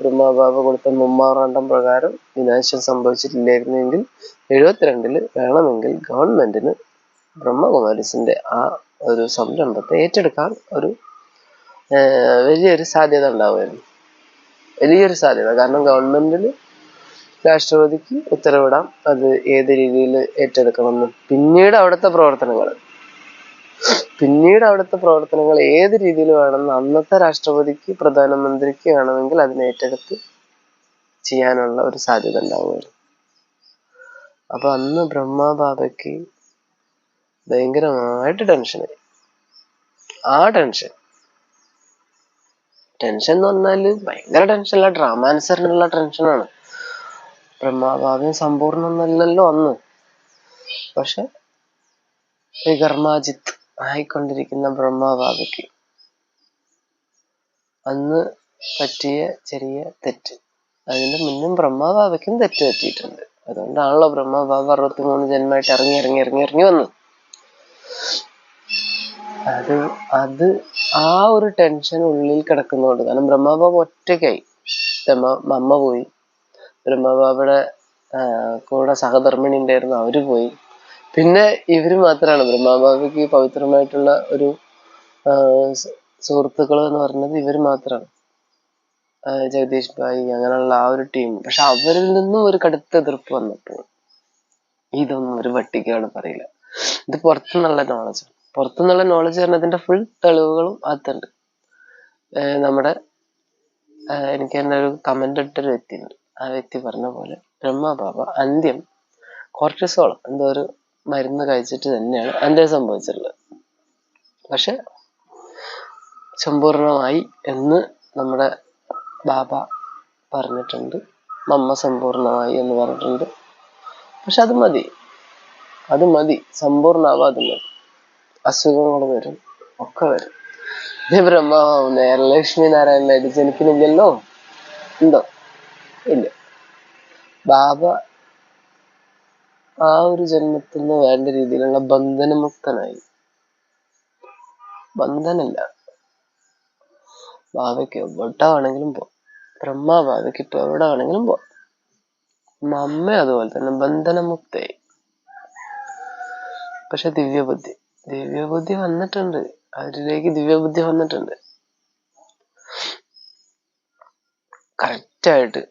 Speaker 1: ബ്രഹ്മബാബ കൊടുത്ത മെമ്മോറാണ്ടം പ്രകാരം വിനാശം സംഭവിച്ചിട്ടില്ലായിരുന്നെങ്കിൽ 72 വേണമെങ്കിൽ ഗവൺമെന്റിന് ബ്രഹ്മകുമാരീസിന്റെ ആ ഒരു സംരംഭത്തെ ഏറ്റെടുക്കാൻ ഒരു വലിയൊരു സാധ്യത ഉണ്ടാവുമായിരുന്നു. വലിയൊരു സാധ്യത. കാരണം ഗവൺമെന്റിന് രാഷ്ട്രപതിക്ക് ഉത്തരവിടാം അത് ഏത് രീതിയിൽ ഏറ്റെടുക്കണമെന്ന്. പിന്നീട് അവിടുത്തെ പ്രവർത്തനങ്ങൾ ഏത് രീതിയിൽ വേണമെന്ന് അന്നത്തെ രാഷ്ട്രപതിക്ക് പ്രധാനമന്ത്രിക്ക് വേണമെങ്കിൽ അതിനെ ഏറ്റെടുത്ത് ചെയ്യാനുള്ള ഒരു സാധ്യത ഉണ്ടാവുമായിരുന്നു. അപ്പൊ അന്ന് ബ്രഹ്മബാബയ്ക്ക് ഭയങ്കരമായിട്ട് ടെൻഷനായി. ആ ടെൻഷൻ എന്ന് പറഞ്ഞാല് ഭയങ്കര ടെൻഷനല്ല, ഡ്രാമാനുസരണമുള്ള ടെൻഷനാണ്. ബ്രഹ്മബാബയും സമ്പൂർണ്ണമല്ലല്ലോ അന്ന്. പക്ഷെ വികർമാജിത്ത് ആയിക്കൊണ്ടിരിക്കുന്ന ബ്രഹ്മബാബയ്ക്ക് അന്ന് പറ്റിയ ചെറിയ തെറ്റ്, അതിന്റെ മുന്നും ബ്രഹ്മബാബയ്ക്കും തെറ്റ് പറ്റിയിട്ടുണ്ട്. അതുകൊണ്ടാണല്ലോ ബ്രഹ്മബാബ 63 ജന്മമായിട്ട് ഇറങ്ങി വന്നു. അത് ആ ഒരു ടെൻഷൻ ഉള്ളിൽ കിടക്കുന്നതുകൊണ്ട്. കാരണം ബ്രഹ്മബാബ ഒറ്റയ്ക്കായി. അമ്മ പോയി, ബ്രഹ്മബാബയുടെ കൂടെ സഹധർമ്മിണി ഉണ്ടായിരുന്നു, അവര് പോയി. പിന്നെ ഇവര് മാത്രമാണ് ബ്രഹ്മബാബയ്ക്ക് പവിത്രമായിട്ടുള്ള ഒരു സുഹൃത്തുക്കൾ എന്ന് പറയുന്നത് ഇവര് മാത്രമാണ്. ജഗദീഷ് ഭായി അങ്ങനെയുള്ള ആ ഒരു ടീം. പക്ഷെ അവരിൽ നിന്നും ഒരു കടുത്ത എതിർപ്പ് വന്നപ്പോൾ ഇതൊന്നും ഒരു വട്ടിക്കാണ് പറയില്ല, ഇത് പുറത്തുനിന്നുള്ള നോളജ് പറഞ്ഞതിന്റെ ഫുൾ തെളിവുകളും അകത്തുണ്ട്. നമ്മുടെ എനിക്ക് തന്നെ ഒരു കമന്റ് ഇട്ടൊരു വ്യക്തിയുണ്ട്. ആ വ്യക്തി പറഞ്ഞ പോലെ ബ്രഹ്മബാബ അന്ത്യം കോർട്ടിസോളം എന്തോ ഒരു മരുന്ന് കഴിച്ചിട്ട് തന്നെയാണ് അന്ത്യം സംഭവിച്ചിട്ടുള്ളത്. പക്ഷെ സമ്പൂർണമായി എന്ന് നമ്മുടെ ബാബ പറഞ്ഞിട്ടുണ്ട്, മമ്മ സമ്പൂർണമായി എന്ന് പറഞ്ഞിട്ടുണ്ട്. പക്ഷെ അത് മതി, സമ്പൂർണ്ണാവാതെ മതി. അസുഖങ്ങൾ വരും, ഒക്കെ വരും. ബ്രഹ്മാവും നേരെ ലക്ഷ്മി നാരായണനായിട്ട് ജനിക്കുന്നില്ലല്ലോ, ഉണ്ടോ? ഇല്ല. ബാബ ആ ഒരു ജന്മത്തിൽ നിന്ന് വേണ്ട രീതിയിലുള്ള ബന്ധനമുക്തനായി. ബന്ധനമില്ല. ബാബയ്ക്ക് എവിടെ വേണമെങ്കിലും പോവാം. ബ്രഹ്മബാബയ്ക്ക് ഇപ്പൊ എവിടെ വേണമെങ്കിലും പോവാം. അമ്മ അതുപോലെ തന്നെ ബന്ധനമുക്തയായി. പക്ഷെ ദിവ്യബുദ്ധി വന്നിട്ടുണ്ട്, അവരിലേക്ക് ദിവ്യബുദ്ധി വന്നിട്ടുണ്ട്. കറക്റ്റായിട്ട്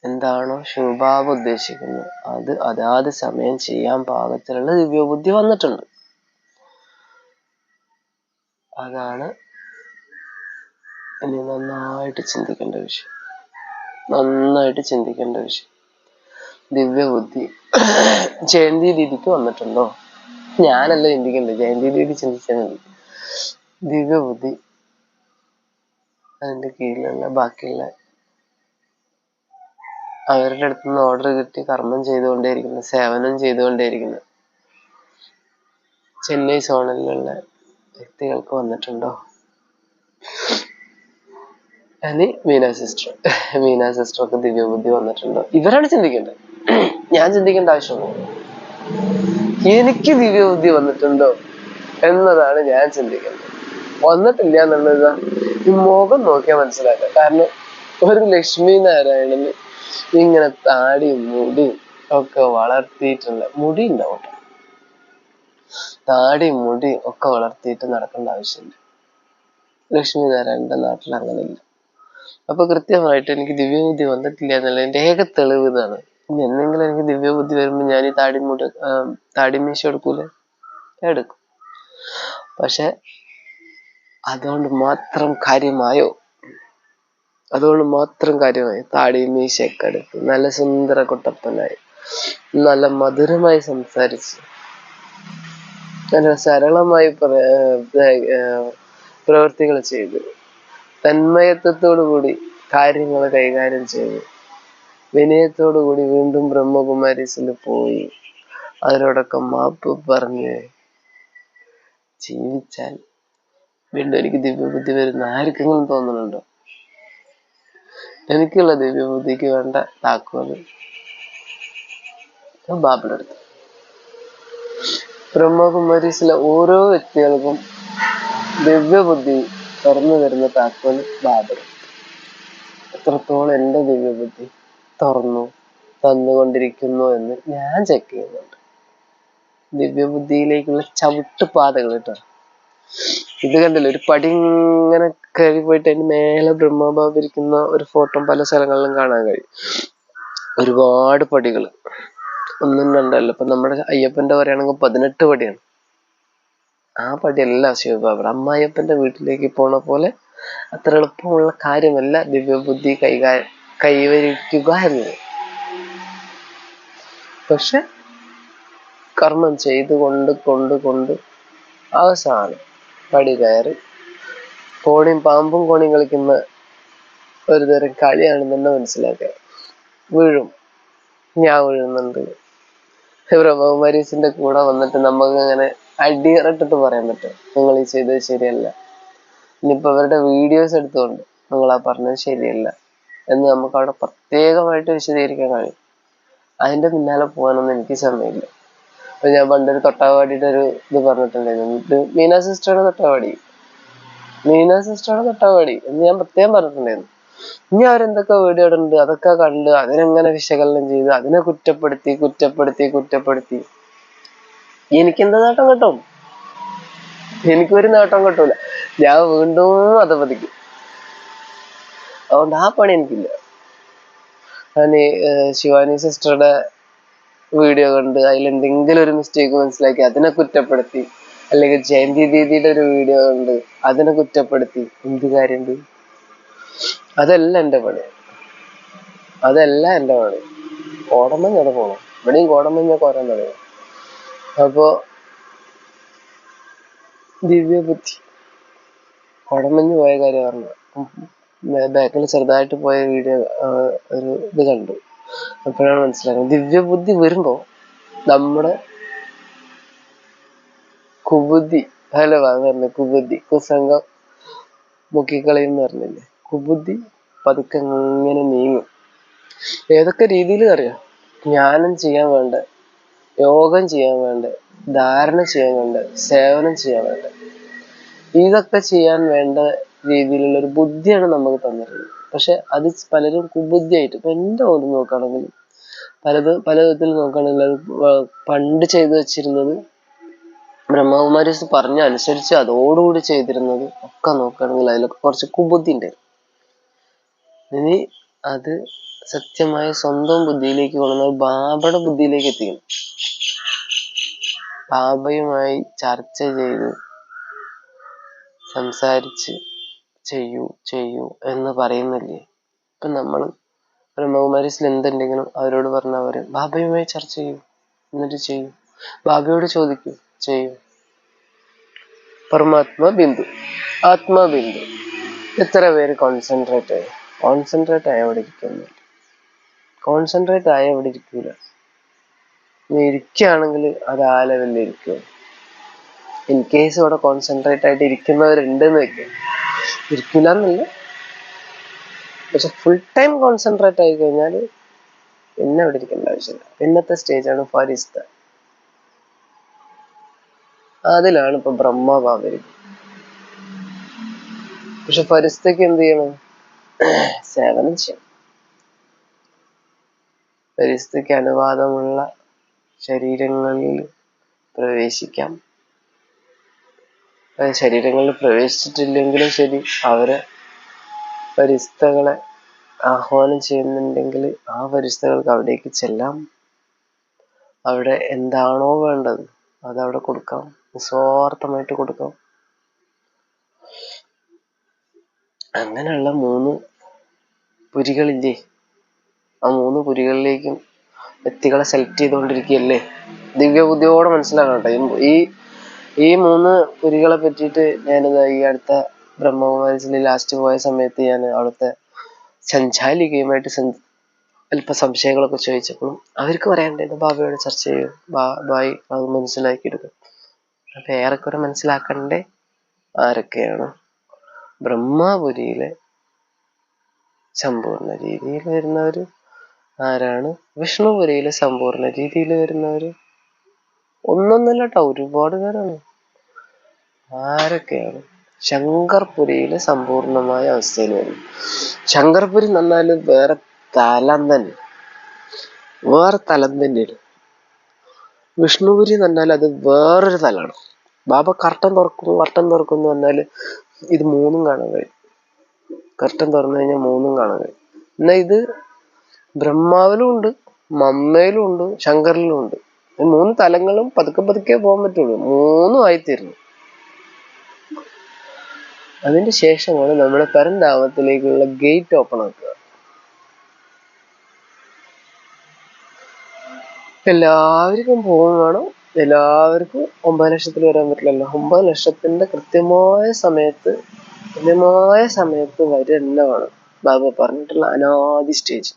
Speaker 1: എന്താണോ ശിവബാബ ഉദ്ദേശിക്കുന്നത് അത് അതാത് സമയം ചെയ്യാൻ പാകത്തിലുള്ള ദിവ്യബുദ്ധി വന്നിട്ടുണ്ട്. അതാണ് ഇനി നന്നായിട്ട് ചിന്തിക്കേണ്ട വിഷയം. ദിവ്യബുദ്ധി ജയന്തി ദീദിക്ക് വന്നിട്ടുണ്ടോ? ഞാനല്ല ചിന്തിക്കണ്ടേ, ജയന്തി ദീദി ചിന്തിച്ചാൽ മതി. ദിവ്യബുദ്ധി അതിന്റെ കീഴിലുള്ള ബാക്കിയുള്ള അവരുടെ അടുത്ത് നിന്ന് ഓർഡർ കിട്ടി കർമ്മം ചെയ്തുകൊണ്ടേയിരിക്കുന്ന, സേവനം ചെയ്തുകൊണ്ടേയിരിക്കുന്ന ചെന്നൈ സോണിലുള്ള വ്യക്തികൾക്ക് വന്നിട്ടുണ്ടോ? ഇനി മീന സിസ്റ്റർക്ക് ദിവ്യബുദ്ധി വന്നിട്ടുണ്ടോ? ഇവരാണ് ചിന്തിക്കേണ്ടത്, ഞാൻ ചിന്തിക്കേണ്ട ആവശ്യമൊന്നും. എനിക്ക് ദിവ്യബുദ്ധി വന്നിട്ടുണ്ടോ എന്നതാണ് ഞാൻ ചിന്തിക്കേണ്ടത്. വന്നിട്ടില്ല എന്നുള്ളത് ഈ മുഖം നോക്കിയാൽ മനസ്സിലാക്കാം. കാരണം ഒരു ലക്ഷ്മി നാരായണന് ഇങ്ങനെ താടിയും മുടിയും ഒക്കെ വളർത്തിയിട്ടുള്ള, മുടി ഉണ്ടാവും, താടിയും മുടിയും ഒക്കെ വളർത്തിയിട്ട് നടക്കേണ്ട ആവശ്യമില്ല. ലക്ഷ്മി നാരായണന്റെ നാട്ടിൽ അങ്ങനെയില്ല. അപ്പൊ കൃത്യമായിട്ട് എനിക്ക് ദിവ്യബുദ്ധി വന്നിട്ടില്ല എന്നുള്ളതിന്റെ ഏക തെളിവ് ഇതാണ്. ഇനി എന്തെങ്കിലും എനിക്ക് ദിവ്യബുദ്ധി വരുമ്പോൾ ഞാൻ ഈ താടിമീശ എടുക്കൂല, എടുക്കും. പക്ഷെ അതുകൊണ്ട് മാത്രം കാര്യമായോ? അതുകൊണ്ട് മാത്രം കാര്യമായി. താടിയും മീശയൊക്കെ എടുത്ത് നല്ല സുന്ദര കുട്ടപ്പനായി, നല്ല മധുരമായി സംസാരിച്ച്, നല്ല സരളമായി പ്രവൃത്തികൾ ചെയ്ത്, തന്മയത്വത്തോടു കൂടി കാര്യങ്ങൾ കൈകാര്യം ചെയ്ത്, വിനയത്തോടു കൂടി വീണ്ടും ബ്രഹ്മകുമാരീസിൽ പോയി അതിനോടൊക്കെ മാപ്പ് പറഞ്ഞ് ജീവിച്ചാൽ വീണ്ടും എനിക്ക് ദിവ്യബുദ്ധി വരുന്ന ആർക്കെങ്കിലും തോന്നുന്നുണ്ടോ? എനിക്കുള്ള ദിവ്യബുദ്ധിക്ക് വേണ്ട താക്കോല് ബാബയുടെ അടുത്ത്. ബ്രഹ്മകുമാരീസിലെ ഓരോ വ്യക്തികൾക്കും ദിവ്യബുദ്ധി തുറന്നു തരുന്ന താക്കോല് ബാബയുടെ. എത്രത്തോളം എൻ്റെ ദിവ്യബുദ്ധി തുറന്നു തന്നുകൊണ്ടിരിക്കുന്നു എന്ന് ഞാൻ ചെക്ക് ചെയ്യുന്നുണ്ട്. ദിവ്യബുദ്ധിയിലേക്കുള്ള ചവിട്ടുപാതകൾ കേട്ടോ. ഇത് കണ്ടില്ല, ഒരു പടി ഇങ്ങനെ കയറി പോയിട്ട് അതിന് മേലെ ബ്രഹ്മബാബ ഇരിക്കുന്ന ഒരു ഫോട്ടോ പല സ്ഥലങ്ങളിലും കാണാൻ കഴിയും. ഒരുപാട് പടികൾ, ഒന്നും രണ്ടല്ല. ഇപ്പൊ നമ്മുടെ അയ്യപ്പന്റെ പറയുകയാണെങ്കിൽ 18 പടിയാണ്. ആ പടിയല്ല ശിവബാബ. അമ്മായിയപ്പന്റെ വീട്ടിലേക്ക് പോണ പോലെ അത്ര എളുപ്പമുള്ള കാര്യമല്ല ദിവ്യബുദ്ധി കൈവരിക്കുക എന്നത്. പക്ഷെ കർമ്മം കൊണ്ട് അവസാനം പടി കയറി പാമ്പും കോണിയും കളിക്കുന്ന ഒരു തരം കളിയാണെന്ന് തന്നെ മനസ്സിലാക്കുക. വീഴും, ഞാൻ വീഴുന്നുണ്ട്. ബ്രഹ്മകുമാരീസിന്റെ കൂടെ വന്നിട്ട് നമുക്ക് അങ്ങനെ അടിയറട്ടിട്ട് പറയാൻ പറ്റും, നിങ്ങൾ ഈ ചെയ്തത് ശരിയല്ല. ഇനിയിപ്പോ അവരുടെ വീഡിയോസ് എടുത്തുകൊണ്ട് നിങ്ങൾ ആ പറഞ്ഞത് ശരിയല്ല എന്ന് നമുക്ക് അവിടെ പ്രത്യേകമായിട്ട് വിശദീകരിക്കാൻ കഴിയും. അതിന്റെ പിന്നാലെ പോകാനൊന്നും എനിക്ക് സമയമില്ല. അപ്പൊ ഞാൻ പണ്ടൊരു തൊട്ടാവാടിയുടെ ഒരു ഇത് പറഞ്ഞിട്ടുണ്ടായിരുന്നു. ഇത് മീന സിസ്റ്ററുടെ തൊട്ടാവാടി എന്ന് ഞാൻ പ്രത്യേകം പറഞ്ഞിട്ടുണ്ടായിരുന്നു. ഇനി അവരെന്തൊക്കെ വീഡിയോ ഇടുന്നുണ്ട് അതൊക്കെ കണ്ട് അതിനെങ്ങനെ വിശകലനം ചെയ്ത് അതിനെ കുറ്റപ്പെടുത്തി എനിക്കെന്ത് നേട്ടം കിട്ടും? എനിക്കൊരു നേട്ടം കിട്ടൂല. ഞാൻ വീണ്ടും അധപതിക്കും. അതുകൊണ്ട് ആ പണി എനിക്കില്ല. ഞാൻ ശിവാനി സിസ്റ്ററുടെ വീഡിയോ കണ്ട് അതിലെന്തെങ്കിലും ഒരു മിസ്റ്റേക്ക് മനസ്സിലാക്കി അതിനെ കുറ്റപ്പെടുത്തി, അല്ലെങ്കിൽ ജയന്തി ദീദിയുടെ ഒരു വീഡിയോ കണ്ട് അതിനെ കുറ്റപ്പെടുത്തി എന്ത് കാര്യമുണ്ട്? അതല്ല എൻ്റെ പണി. കോടമഞ്ഞ് അവിടെ പോകണം. ഇവിടെയും കോടമഞ്ഞൊക്കെ വരാൻ തുടങ്ങി. അപ്പോ ദിവ്യബുദ്ധി കോടമഞ്ഞ് പോയ കാര്യം പറഞ്ഞു. ബാക്കിൽ ചെറുതായിട്ട് പോയ വീഡിയോ ഒരു ഇത് കണ്ടു. അപ്പോഴാണ് മനസ്സിലാക്കുന്നത് ദിവ്യബുദ്ധി വരുമ്പോ നമ്മുടെ കുസംഗം മുക്കിക്കളയും എന്ന് പറഞ്ഞില്ലേ. കുബുദ്ധി പതുക്കെ ഇങ്ങനെ നീങ്ങും. ഏതൊക്കെ രീതിയിൽ അറിയാം? ജ്ഞാനം ചെയ്യാൻ വേണ്ട, യോഗം ചെയ്യാൻ വേണ്ട, ധാരണ ചെയ്യാൻ വേണ്ട, സേവനം ചെയ്യാൻ വേണ്ട, ഇതൊക്കെ ചെയ്യാൻ വേണ്ട രീതിയിലുള്ള ഒരു ബുദ്ധിയാണ് നമുക്ക് തന്നിട്ടുള്ളത്. പക്ഷെ അത് പലരും കുബുദ്ധിയായിട്ട്, ഇപ്പൊ എന്റെ പോലും നോക്കുകയാണെങ്കിൽ പല വിധത്തിൽ നോക്കുകയാണെങ്കിൽ അത് പണ്ട് ചെയ്തു വെച്ചിരുന്നത്, ബ്രഹ്മകുമാരീസ് പറഞ്ഞ അനുസരിച്ച് അതോടുകൂടി ചെയ്തിരുന്നത് ഒക്കെ നോക്കുകയാണെങ്കിൽ അതിലൊക്കെ കുറച്ച് കുബുദ്ധി ഉണ്ട്. ഇനി അത് സത്യമായ സ്വന്തം ബുദ്ധിയിലേക്ക് കൊണ്ടുവന്നത് ബാബയുടെ ബുദ്ധിയിലേക്ക് എത്തിക്കണം. ബാബയുമായി ചർച്ച ചെയ്ത് സംസാരിച്ച് ചെയ്യൂ എന്ന് പറയുന്നില്ലേ. ഇപ്പൊ നമ്മള് ബ്രഹ്മകുമാരീസിൽ എന്തുണ്ടെങ്കിലും അവരോട് പറഞ്ഞാൽ അവര് ബാബയുമായി ചർച്ച ചെയ്യൂ, എന്നിട്ട് ചെയ്യൂ. ബാബയോട് ചോദിക്കൂ, ചെയ്യൂ. പരമാത്മബിന്ദു, ആത്മബിന്ദു. എത്ര പേര് കോൺസെൻട്രേറ്റ് ആയി അവിടെ ഇരിക്കുന്നില്ല. കോൺസെൻട്രേറ്റ് ആയി അവിടെ ഇരിക്കൂല. നീ ഇരിക്കുകയാണെങ്കിൽ അത് ആ ലെവലിൽ ഇരിക്കുക. ഇൻ കേസ് ഇവിടെ കോൺസെൻട്രേറ്റ് ആയിട്ട് ഇരിക്കുന്നവരുണ്ടെന്ന് വെക്കുക, ഇരിക്കില്ല എന്നല്ല, പക്ഷെ ഫുൾ ടൈം കോൺസെൻട്രേറ്റ് ആയി കഴിഞ്ഞാൽ പിന്നെ അവിടെ ഇരിക്കേണ്ട ആവശ്യമില്ല. പിന്നത്തെ സ്റ്റേജാണ് ഫരിസ്ത. അതിലാണ് ഇപ്പൊ ബ്രഹ്മബാബ ഇരിക്കുന്നത്. പക്ഷെ ഫരിസ്തയ്ക്ക് എന്ത് ചെയ്യണം? സേവനം ചെയ്യണം. ഫരിസ്തയ്ക്ക് അനുവാദമുള്ള ശരീരങ്ങളിൽ പ്രവേശിക്കാം. ശരീരങ്ങളിൽ പ്രവേശിച്ചിട്ടില്ലെങ്കിലും ശരി, അവരെ ഫരിസ്തകളെ ആഹ്വാനം ചെയ്യുന്നുണ്ടെങ്കിൽ ആ ഫരിസ്തകൾക്ക് അവിടേക്ക് ചെല്ലാം. അവിടെ എന്താണോ വേണ്ടത് അതവിടെ കൊടുക്കാം, നിസ്വാർത്ഥമായിട്ട് കൊടുക്കാം. അങ്ങനെയുള്ള 3 പുരികളില്ലേ, ആ 3 പുരികളിലേക്കും വ്യക്തികളെ സെലക്ട് ചെയ്തുകൊണ്ടിരിക്കുകയല്ലേ. ദിവ്യബുദ്ധിയോടെ മനസ്സിലാക്കണം കേട്ടോ. ഈ 3 പുരികളെ പറ്റിയിട്ട് ഞാനിത് ഈ അടുത്ത ബ്രഹ്മകുമാരീസിൽ ലാസ്റ്റ് പോയ സമയത്ത് ഞാൻ അവിടുത്തെ സഞ്ചാലികയുമായിട്ട് അല്പ സംശയങ്ങളൊക്കെ ചോദിച്ചപ്പോഴും അവർക്ക് പറയാനുണ്ടായത് ബാബയോട് ചർച്ച ചെയ്യും, ബായി അത് മനസ്സിലാക്കിയെടുക്കും. അപ്പൊ ഏറെക്കുറെ മനസ്സിലാക്കണ്ടേ ആരൊക്കെയാണ് ബ്രഹ്മപുരിയിലെ സമ്പൂർണ്ണ രീതിയിൽ വരുന്നവര്, ആരാണ് വിഷ്ണുപുരിയിലെ സമ്പൂർണ്ണ രീതിയിൽ വരുന്നവര്. ഒന്നൊന്നല്ല കേട്ടോ, ഒരുപാട് പേരാണ്. ആരൊക്കെയാണ് ശങ്കർപുരിയിലെ സമ്പൂർണമായ അവസ്ഥയിൽ വരും. ശങ്കർപുരി എന്ന് പറഞ്ഞാല് വേറെ തലം തന്നെ, വേറെ തലം തന്നെയാണ്. വിഷ്ണുപുരി എന്ന് പറഞ്ഞാൽ അത് വേറൊരു തലമാണ്. ബാബ കർട്ടൻ തുറക്കും എന്ന് പറഞ്ഞാല് ഇത് 3 കാണാൻ കഴിയും. കർട്ടൻ തുറന്നു കഴിഞ്ഞാൽ 3 കാണാൻ കഴിയും. എന്നാ ഇത് ബ്രഹ്മാവിലും ഉണ്ട്, മമ്മയിലും ഉണ്ട്, ശങ്കറിലും ഉണ്ട്. ഈ 3 തലങ്ങളും പതുക്കെ പതുക്കെ പോകാൻ പറ്റുള്ളൂ. 3 ആയിത്തീരുന്നു. അതിന് ശേഷമാണ് നമ്മുടെ പരന്താമത്തിലേക്കുള്ള ഗേറ്റ് ഓപ്പൺ ആക്കുക. എല്ലാവർക്കും പോകും വേണം. എല്ലാവർക്കും 9 ലക്ഷത്തിൽ വരാൻ പറ്റില്ലല്ലോ. 9 ലക്ഷത്തിന്റെ കൃത്യമായ സമയത്ത് വരെല്ലാം വേണം. ബാബ പറഞ്ഞിട്ടുള്ള അനാദി സ്റ്റേജ്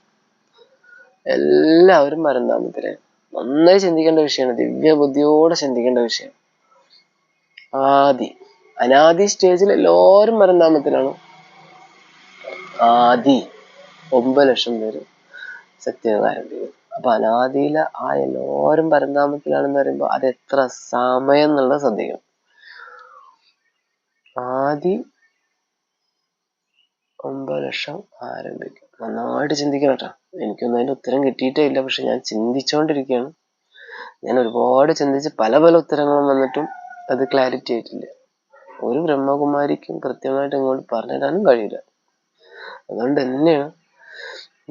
Speaker 1: എല്ലാവരും പരന്താമത്തിലാണ്. നന്നായി ചിന്തിക്കേണ്ട വിഷയമാണ്, ദിവ്യബുദ്ധിയോടെ ചിന്തിക്കേണ്ട വിഷയം. അനാദി സ്റ്റേജിൽ എല്ലാവരും പരന്താമത്തിലാണ്. ആദി 9 ലക്ഷം പേര് സത്യകാരം. അപ്പൊ അനാദിയിലെ ആ എല്ലാവരും പരന്താമത്തിലാണെന്ന് പറയുമ്പോ അത് എത്ര സമയം എന്നുള്ള ശ്രദ്ധിക്കണം. ആദി 9 ലക്ഷം ആരംഭിക്കും. നന്നായിട്ട് ചിന്തിക്കണം കേട്ടോ. എനിക്കൊന്നും അതിന്റെ ഉത്തരം കിട്ടിയിട്ടേ ഇല്ല, പക്ഷെ ഞാൻ ചിന്തിച്ചുകൊണ്ടിരിക്കുകയാണ്. ഞാൻ ഒരുപാട് ചിന്തിച്ച് പല ഉത്തരങ്ങളും വന്നിട്ടും അത് ക്ലാരിറ്റി ആയിട്ടില്ല. ഒരു ബ്രഹ്മകുമാരിക്കും കൃത്യമായിട്ട് ഇങ്ങോട്ട് പറഞ്ഞു തരാനും കഴിയില്ല. അതുകൊണ്ട് തന്നെയാണ്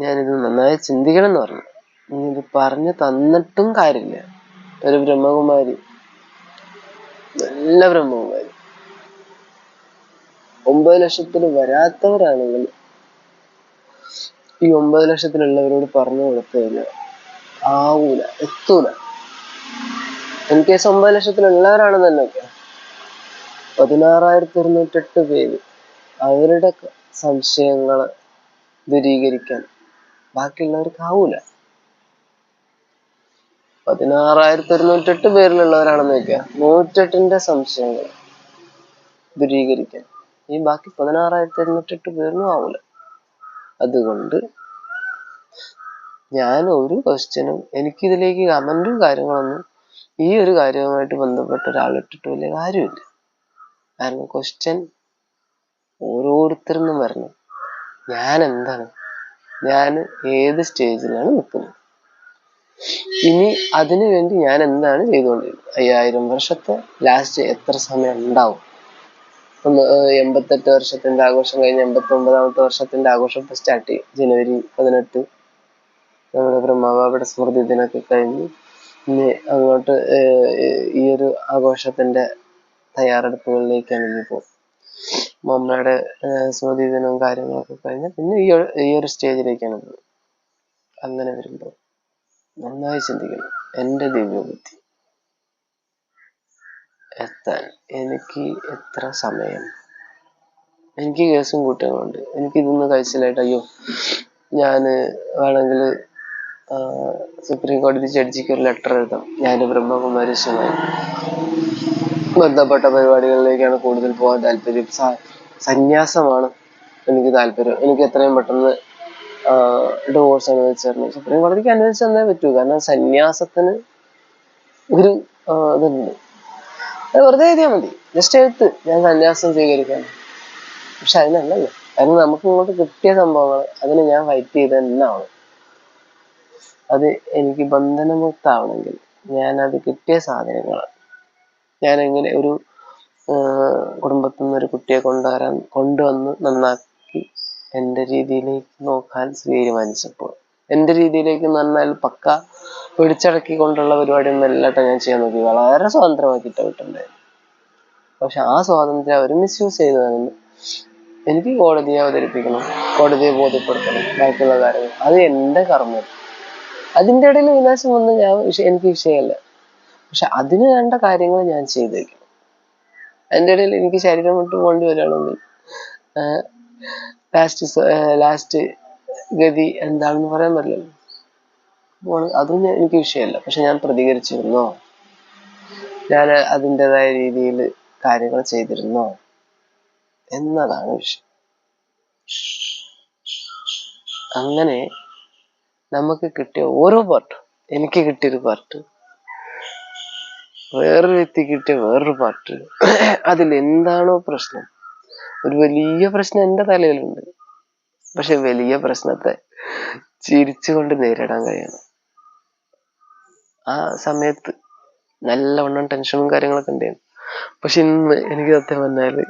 Speaker 1: ഞാനിത് നന്നായി ചിന്തിക്കണം എന്ന് പറഞ്ഞു. ഇനി ഇത് പറഞ്ഞു തന്നിട്ടും കാര്യമില്ല. ഒരു ബ്രഹ്മകുമാരി, നല്ല ബ്രഹ്മകുമാരി 9 ലക്ഷത്തിൽ വരാത്തവരാണെങ്കിൽ ഈ 9 ലക്ഷത്തിലുള്ളവരോട് പറഞ്ഞു കൊടുത്തു കഴിഞ്ഞാൽ ആവൂല, എത്തൂല. ഇൻ കേസ് 9 ലക്ഷത്തിലുള്ളവരാണെന്നൊക്കെ 16,208 പേര് അവരുടെ സംശയങ്ങള് ദൂരീകരിക്കാൻ ബാക്കിയുള്ളവർക്ക് ആവൂല. 16,208 പേരിലുള്ളവരാണെന്ന് വെക്കുക, 108ന്റെ സംശയങ്ങൾ ദൂരീകരിക്കാൻ ഈ ബാക്കി 16,208 പേരിനും ആവൂല. അതുകൊണ്ട് ഞാൻ ഒരു ക്വസ്റ്റ്യനും എനിക്കിതിലേക്ക് കമന്റും കാര്യങ്ങളൊന്നും ഈ ഒരു കാര്യവുമായിട്ട് ബന്ധപ്പെട്ട ഒരാളിട്ടിട്ട് വലിയ കാര്യമില്ല. കാരണം ക്വസ്റ്റ്യൻ ഓരോരുത്തരിൽ നിന്നും വരണം. ഞാൻ എന്താണ്, ഞാൻ ഏത് സ്റ്റേജിലാണ് നിൽക്കുന്നത്, ഇനി അതിനു വേണ്ടി ഞാൻ എന്താണ് ചെയ്തുകൊണ്ടിരിക്കുന്നത്. 5000 വർഷത്തെ ലാസ്റ്റ് എത്ര സമയം ഉണ്ടാവും. 88 വർഷത്തിന്റെ ആഘോഷം കഴിഞ്ഞ് 89ാമത്തെ വർഷത്തിന്റെ ആഘോഷം സ്റ്റാർട്ട് ചെയ്യും. ജനുവരി 18 നമ്മുടെ ബ്രഹ്മബാബയുടെ സ്മൃതി ദിനമൊക്കെ കഴിഞ്ഞ് ഇനി അങ്ങോട്ട് ഈ ഒരു ആഘോഷത്തിന്റെ തയ്യാറെടുപ്പുകളിലേക്കാണ് ഇനിയിപ്പോ. മമ്മയുടെ സ്മൃതി ദിനവും കാര്യങ്ങളൊക്കെ കഴിഞ്ഞ് പിന്നെ ഈ ഒരു സ്റ്റേജിലേക്കാണ് പോകുന്നത്. അങ്ങനെ വരുമ്പോ നന്നായി ചിന്തിക്കണം. എന്റെ ദിവ്യബുദ്ധി എത്താൻ എനിക്ക് എത്ര സമയം, എനിക്ക് കേസും കുറ്റങ്ങളുണ്ട്, എനിക്ക് ഇതൊന്നും കഴിച്ചില്ലായിട്ട് അയ്യോ ഞാന് വേണമെങ്കിൽ സുപ്രീം കോടതി ജഡ്ജിക്ക് ഒരു ലെറ്റർ എഴുതാം, ഞാൻ ബ്രഹ്മകുമാരീസുമായി ബന്ധപ്പെട്ട പരിപാടികളിലേക്കാണ് കൂടുതൽ പോകാൻ താല്പര്യം, സന്യാസമാണ് എനിക്ക് താല്പര്യം, എനിക്ക് എത്രയും പെട്ടെന്ന് ഡിവോഴ്സ് അനുവദിച്ചു തരണം. സുപ്രീം കോടതിക്ക് അനുവദിച്ചു തന്നേ പറ്റൂ. കാരണം സന്യാസത്തിന് ഒരു ഇതുണ്ട്. അത് വെറുതെ എഴുതിയാൽ മതി, ജസ്റ്റ് എഴുത്ത് ഞാൻ സന്യാസം സ്വീകരിക്കാൻ. പക്ഷെ അതിനല്ലല്ലോ. കാരണം നമുക്ക് ഇങ്ങോട്ട് കിട്ടിയ സംഭവങ്ങൾ അതിന് ഞാൻ ഫൈറ്റ് ചെയ്ത് തന്നെ ആവണം. അത് എനിക്ക് ബന്ധനമുക്താവണമെങ്കിൽ ഞാൻ അത് കിട്ടിയ സാധനങ്ങൾ ഞാൻ എങ്ങനെ ഒരു കുടുംബത്തിൽ നിന്ന് ഒരു കുട്ടിയെ കൊണ്ടുവന്ന് നന്നാക്കി എൻ്റെ രീതിയിലേക്ക് നോക്കാൻ തീരുമാനിച്ചപ്പോൾ, എൻ്റെ രീതിയിലേക്ക് എന്ന് പറഞ്ഞാൽ പക്ക പിടിച്ചടക്കിക്കൊണ്ടുള്ള പരിപാടിയൊന്നും അല്ലാട്ടോ ഞാൻ ചെയ്യാൻ നോക്കി. വളരെ സ്വാതന്ത്ര്യമാക്കിയിട്ട് വിട്ടുണ്ടായിരുന്നു. പക്ഷെ ആ സ്വാതന്ത്ര്യം അവർ മിസ്യൂസ് ചെയ്തതാണ്. എനിക്ക് കോടതിയെ അവതരിപ്പിക്കണം, കോടതിയെ ബോധ്യപ്പെടുത്തണം, ബാക്കിയുള്ള കാര്യങ്ങൾ അത് എന്റെ കർമ്മം. അതിന്റെ ഇടയിൽ വിനാശം വന്ന് എനിക്ക് വിഷയമല്ല. പക്ഷെ അതിന് വേണ്ട കാര്യങ്ങൾ ഞാൻ ചെയ്തു വെക്കണം. അതിന്റെ ഇടയിൽ എനിക്ക് ശരീരം വിട്ട് പോകേണ്ടി വരികയാണെങ്കിൽ ലാസ്റ്റ് ഗതി എന്താണെന്ന് പറയാൻ പറ്റില്ലല്ലോ. അതൊന്നും എനിക്ക് വിഷയമല്ല. പക്ഷെ ഞാൻ പ്രതികരിച്ചിരുന്നോ, ഞാൻ അതിൻ്റെതായ രീതിയിൽ കാര്യങ്ങൾ ചെയ്തിരുന്നോ എന്നതാണ് വിഷയം. അങ്ങനെ നമുക്ക് കിട്ടിയ ഓരോ പാർട്ടും, എനിക്ക് കിട്ടിയൊരു പാർട്ട്, വേറൊരു വ്യക്തി കിട്ടിയ വേറൊരു പാർട്ട്, അതിൽ എന്താണോ പ്രശ്നം, ഒരു വലിയ പ്രശ്നം എന്റെ തലയിലുണ്ട്. പക്ഷെ വലിയ പ്രശ്നത്തെ ചിരിച്ചുകൊണ്ട് നേരിടാൻ കഴിയണം. ആ സമയത്ത് നല്ലവണ്ണം ടെൻഷനും കാര്യങ്ങളൊക്കെ ഉണ്ടായിരുന്നു. പക്ഷെ ഇന്ന് എനിക്ക് സത്യം പറഞ്ഞാല്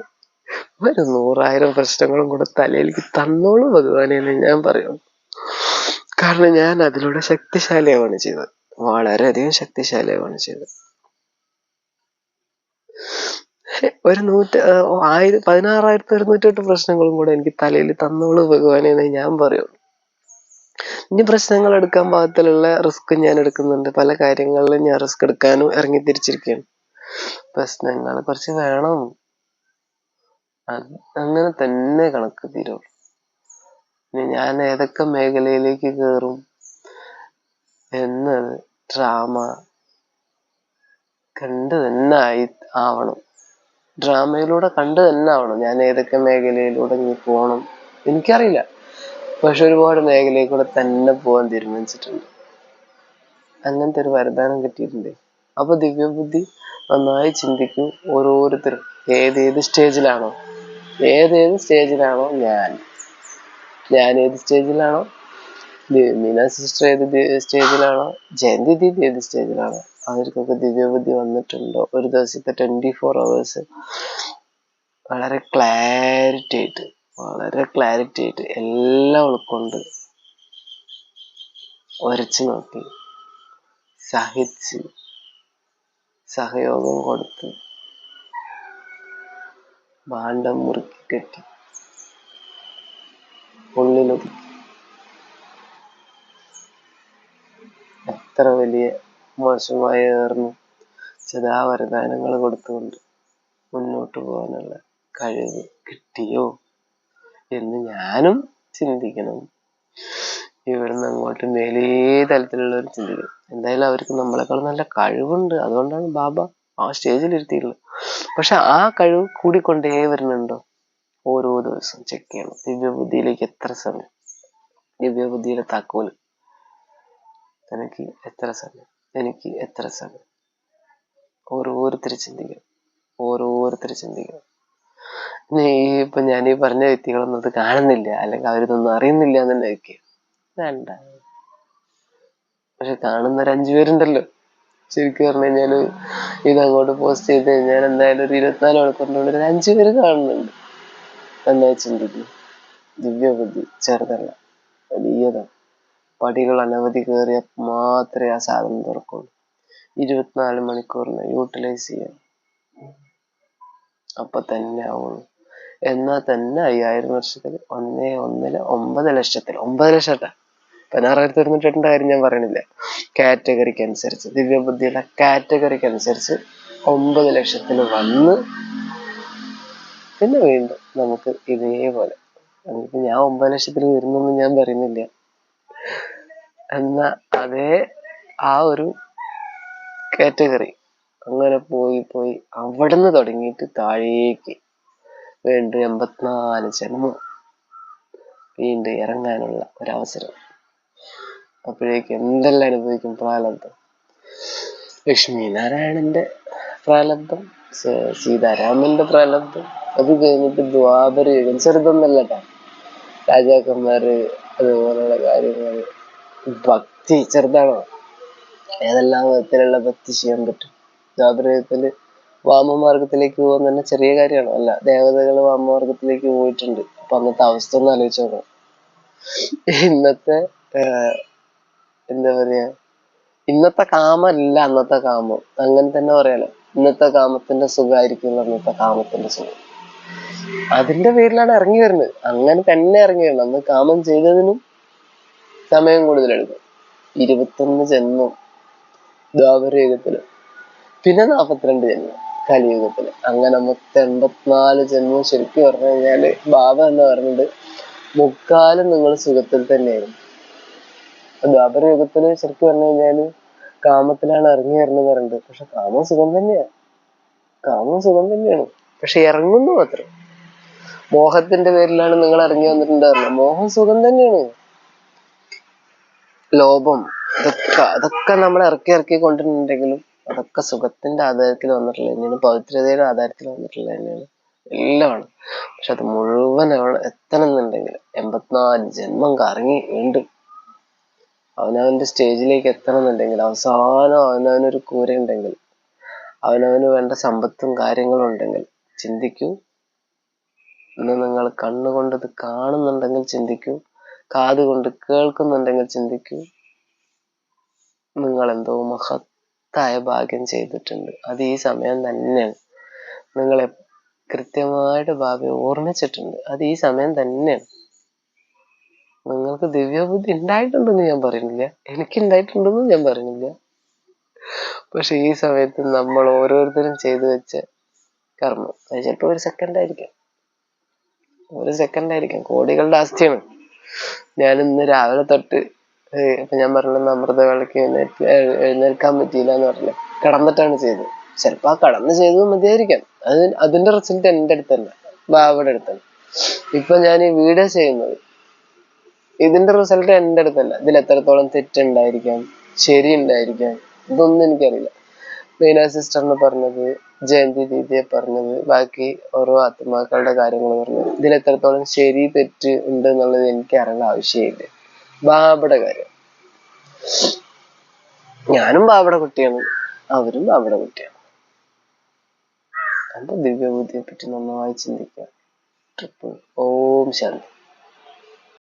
Speaker 1: ഒരു 100,000 പ്രശ്നങ്ങളും കൂടെ തലയിലേക്ക് തന്നോളൂ ഭഗവാനെ എന്ന് ഞാൻ പറയും. കാരണം ഞാൻ അതിലൂടെ ശക്തിശാലിയാവാണ് ചെയ്തത്, വളരെയധികം ശക്തിശാലിയാവാണ് ചെയ്തത്. ഒരു 16,108 പ്രശ്നങ്ങളും കൂടെ എനിക്ക് തലയിൽ തന്നോളൂ ഭഗവാനെ എന്ന് ഞാൻ പറയുള്ളൂ. ഇനി പ്രശ്നങ്ങൾ എടുക്കാൻ പാകത്തിലുള്ള റിസ്ക് ഞാൻ എടുക്കുന്നുണ്ട്. പല കാര്യങ്ങളിലും ഞാൻ റിസ്ക് എടുക്കാനും ഇറങ്ങി തിരിച്ചിരിക്കുകയാണ്. പ്രശ്നങ്ങൾ കുറച്ച് വേണം, അങ്ങനെ തന്നെ കണക്ക് തീരുള്ളൂ. ഞാൻ ഏതൊക്കെ മേഖലയിലേക്ക് കയറും എന്നത് ഡ്രാമ കണ്ട് തന്നെ ആവണം. ഡ്രാമയിലൂടെ കണ്ടു തന്നെ ആവണം ഞാൻ ഏതൊക്കെ മേഖലയിലൂടെ ഇനി പോകണം. എനിക്കറിയില്ല, പക്ഷെ ഒരുപാട് മേഖലയിൽ കൂടെ തന്നെ പോകാൻ തീരുമാനിച്ചിട്ടുണ്ട്. അങ്ങനത്തെ ഒരു വരദാനം കിട്ടിയിട്ടുണ്ട്. അപ്പൊ ദിവ്യബുദ്ധി നന്നായി ചിന്തിക്കും. ഓരോരുത്തരും ഏതേത് സ്റ്റേജിലാണോ ഞാൻ ഏത് സ്റ്റേജിലാണോ, മീന സിസ്റ്റർ ഏത് സ്റ്റേജിലാണോ, ജയന്തി ദീദി ഏത് സ്റ്റേജിലാണോ, അവർക്കൊക്കെ ദിവ്യബുദ്ധി വന്നിട്ടുണ്ടോ, ഒരു ദിവസത്തെ 24 hours വളരെ ക്ലാരിറ്റി ആയിട്ട് എല്ലാം ഉൾക്കൊണ്ട് ഉരച്ചു നോക്കി സഹിച്ച് സഹയോഗം കൊടുത്ത് ഭാണ്ഡം മുറുക്കി കെട്ടി ഉള്ളിലൊതുക്കി എത്ര വലിയ മോശമായേർന്ന് സദാവരദാനങ്ങൾ കൊടുത്തുകൊണ്ട് മുന്നോട്ട് പോകാനുള്ള കഴിവ് കിട്ടിയോ എന്ന് ഞാനും ചിന്തിക്കണം. ഇവിടുന്ന് അങ്ങോട്ട് മേലേ തലത്തിലുള്ളവർ ചിന്തിക്കണം. എന്തായാലും അവർക്ക് നമ്മളെക്കാൾ നല്ല കഴിവുണ്ട്, അതുകൊണ്ടാണ് ബാബ ആ സ്റ്റേജിൽ ഇരുത്തിയിട്ടുള്ളത്. പക്ഷെ ആ കഴിവ് കൂടിക്കൊണ്ടേ വരുന്നുണ്ടോ, ഓരോ ദിവസവും ചെക്ക് ചെയ്യണം. ദിവ്യബുദ്ധിയിലേക്ക് എത്ര സമയം, ദിവ്യബുദ്ധിയിലെ താക്കോല് എനിക്ക് എത്ര സമയം, ഓരോരുത്തർ ചിന്തിക്കണം. ഇപ്പൊ ഞാൻ ഈ പറഞ്ഞ വ്യക്തികളൊന്നും അത് കാണുന്നില്ല, അല്ലെങ്കിൽ അവരിതൊന്നും അറിയുന്നില്ല എന്നെ വെക്കുക വേണ്ട. പക്ഷെ കാണുന്ന ഒരു 5 പേരുണ്ടല്ലോ. ശരിക്കും പറഞ്ഞു കഴിഞ്ഞാല് ഇതങ്ങോട്ട് പോസ്റ്റ് ചെയ്ത് കഴിഞ്ഞാൽ എന്തായാലും ഒരു 24 മണിക്കൂറിനുള്ളിൽ 5 പേര് കാണുന്നുണ്ട്. നന്നായി ചിന്തിക്കും. ദിവ്യബുദ്ധി ചെറുതല്ല, വലിയതാണ്. പടികൾ അനവധി കയറിയാൽ മാത്രമേ ആ സാധനം തുറക്കുള്ളൂ. 24 മണിക്കൂറിന് യൂട്ടിലൈസ് ചെയ്യാം, അപ്പൊ തന്നെ ആവുള്ളൂ. എന്നാൽ തന്നെ 5000 വർഷത്തിൽ 9 ലക്ഷത്തിൽ 9 ലക്ഷം 16,108 കാര്യം ഞാൻ പറയണില്ല. കാറ്റഗറിക്ക് അനുസരിച്ച്, ദിവ്യബുദ്ധിയുടെ കാറ്റഗറിക്ക് അനുസരിച്ച് 9 ലക്ഷത്തിൽ വന്ന് പിന്നെ വീണ്ടും നമുക്ക് ഇതേപോലെ. ഞാൻ 9 ലക്ഷത്തിൽ വരുന്നൊന്നും ഞാൻ പറയുന്നില്ല. എന്നാ അതേ ആ ഒരു കാറ്റഗറി അങ്ങനെ പോയി അവിടുന്ന് തുടങ്ങിയിട്ട് താഴേക്ക് വീണ്ടും 84 ജന്മം വീണ്ടും ഇറങ്ങാനുള്ള ഒരവസരം. അപ്പോഴേക്ക് എന്തെല്ലാം അനുഭവിക്കും? പ്രാലബ്ധം. ലക്ഷ്മി നാരായണന്റെ പ്രാലബ്ധം, സീതാരാമന്റെ പ്രാലബ്ധം, അത് കഴിഞ്ഞിട്ട് ദ്വാപര യുഗം. ചെറുതൊന്നല്ലട്ടാ, രാജാക്കന്മാര്, അതുപോലുള്ള കാര്യങ്ങൾ. ഭക്തി ചെറുതാണോ? ഏതെല്ലാം വിധത്തിലുള്ള ഭക്തി ചെയ്യാൻ പറ്റും? ദ്വാപരയുഗത്തില് വാമമാർഗത്തിലേക്ക് പോകാൻ തന്നെ ചെറിയ കാര്യമാണോ? അല്ല, ദേവതകൾ വാമമാർഗത്തിലേക്ക് പോയിട്ടുണ്ട്. അപ്പൊ അന്നത്തെ അവസ്ഥ ഒന്ന് ആലോചിച്ച് നോക്കണം. ഇന്നത്തെ എന്താ പറയാ, ഇന്നത്തെ കാമല്ല അന്നത്തെ കാമം, അങ്ങനെ തന്നെ പറയാലോ. ഇന്നത്തെ കാമത്തിന്റെ സുഖമായിരിക്കും അന്നത്തെ കാമത്തിന്റെ സുഖം. അതിന്റെ പേരിലാണ് ഇറങ്ങി വരുന്നത്. അങ്ങനെ തന്നെ ഇറങ്ങി വരണം. അന്ന് കാമം ചെയ്തതിനും സമയം കൂടുതലെടുക്കും. 21 ജന്മം ദ്വാപരയുഗത്തില്, പിന്നെ 42 ജന്മം കലിയുഗത്തില്. അങ്ങനെ മൊത്തം 84 ജന്മം. ശരിക്കും പറഞ്ഞു കഴിഞ്ഞാല് ബാബ എന്ന് പറഞ്ഞത് മുക്കാലും നിങ്ങൾ സുഖത്തിൽ തന്നെയായിരുന്നു. ദ്വാപരയുഗത്തില് ശരിക്കും പറഞ്ഞു കഴിഞ്ഞാല് കാമത്തിലാണ് ഇറങ്ങി വരണമെന്ന് പറയുന്നത്. പക്ഷെ കാമം സുഖം തന്നെയാണ്. കാമം സുഖം തന്നെയാണ്. പക്ഷെ ഇറങ്ങുന്നു മാത്രം. മോഹത്തിന്റെ പേരിലാണ് നിങ്ങൾ ഇറങ്ങി വന്നിട്ടുണ്ടായിരുന്നത്. മോഹം സുഖം തന്നെയാണ്. ലോഭം, അതൊക്കെ നമ്മൾ ഇറക്കി കൊണ്ടിട്ടുണ്ടെങ്കിലും അതൊക്കെ സുഖത്തിന്റെ ആധാരത്തിൽ വന്നിട്ടുള്ള തന്നെയാണ്. പവിത്രതയുടെ ആധാരത്തിൽ വന്നിട്ടുള്ള തന്നെയാണ്. എല്ലാമാണ്. പക്ഷെ അത് മുഴുവൻ എത്തണം എന്നുണ്ടെങ്കിൽ 84 ജന്മം കറങ്ങി വീണ്ടും അവനവന്റെ സ്റ്റേജിലേക്ക് എത്തണം എന്നുണ്ടെങ്കിൽ, അവസാനം അവനവനൊരു കൂര ഉണ്ടെങ്കിൽ, അവനവന് വേണ്ട സമ്പത്തും കാര്യങ്ങളും ഉണ്ടെങ്കിൽ ചിന്തിക്കൂ. ഇന്ന് നിങ്ങൾ കണ്ണുകൊണ്ട് ഇത് കാണുന്നുണ്ടെങ്കിൽ ചിന്തിക്കൂ. കാതുകൊണ്ട് കേൾക്കുന്നുണ്ടെങ്കിൽ ചിന്തിക്കൂ. നിങ്ങൾ എന്തോ മഹത്തായ ഭാഗ്യം ചെയ്തിട്ടുണ്ട്. അത് ഈ സമയം തന്നെയാണ്. നിങ്ങളെ കൃത്യമായിട്ട് ഭാവിയെ ഓർമ്മിച്ചിട്ടുണ്ട്. അത് ഈ സമയം തന്നെയാണ്. നിങ്ങൾക്ക് ദിവ്യബുദ്ധി ഉണ്ടായിട്ടുണ്ടെന്ന് ഞാൻ പറയുന്നില്ല, എനിക്കുണ്ടായിട്ടുണ്ടെന്നും ഞാൻ പറയുന്നില്ല. പക്ഷെ ഈ സമയത്ത് നമ്മൾ ഓരോരുത്തരും ചെയ്തു വെച്ച കർമ്മം അത് ചിലപ്പോൾ ഒരു സെക്കൻഡ് ആയിരിക്കാം, കോടികളുടെ ആസ്തിയാണ്. ഞാൻ ഇന്ന് രാവിലെ തൊട്ട് ഇപ്പൊ ഞാൻ പറഞ്ഞ അമൃതവേളയ്ക്ക് എഴുന്നേൽക്കാൻ പറ്റിയില്ല എന്ന് പറഞ്ഞില്ല, കിടന്നിട്ടാണ് ചെയ്തത്. ചിലപ്പോ ആ കടന്ന് ചെയ്തത് മതിയായിരിക്കാം. അതിന്റെ റിസൾട്ട് എന്റെ അടുത്തല്ല, ബാബയുടെ അടുത്തല്ല. ഇപ്പൊ ഞാൻ ഈ വീഡിയോ ചെയ്യുന്നത്, ഇതിന്റെ റിസൾട്ട് എന്റെ അടുത്തല്ല. ഇതിൽ എത്രത്തോളം തെറ്റുണ്ടായിരിക്കാം, ശരി ഉണ്ടായിരിക്കാം, ഇതൊന്നും എനിക്കറിയില്ല. മീന സിസ്റ്ററിന് പറഞ്ഞത്, ജയന്തി ദീദിയെ പറഞ്ഞത്, ബാക്കി ഓരോ ആത്മാക്കളുടെ കാര്യങ്ങൾ പറഞ്ഞത്, ഇതിൽ എത്രത്തോളം ശരി തെറ്റ് ഉണ്ട് എന്നുള്ളത് എനിക്ക് അറിയേണ്ട ആവശ്യമില്ല. ബാബയുടെ കാര്യം, ഞാനും ബാബയുടെ കുട്ടിയാണ്, അവരും ബാബയുടെ കുട്ടിയാണ്. അപ്പൊ ദിവ്യബുദ്ധിയെ പറ്റി നന്നായി ചിന്തിക്കുക. ഓം ശാന്തി.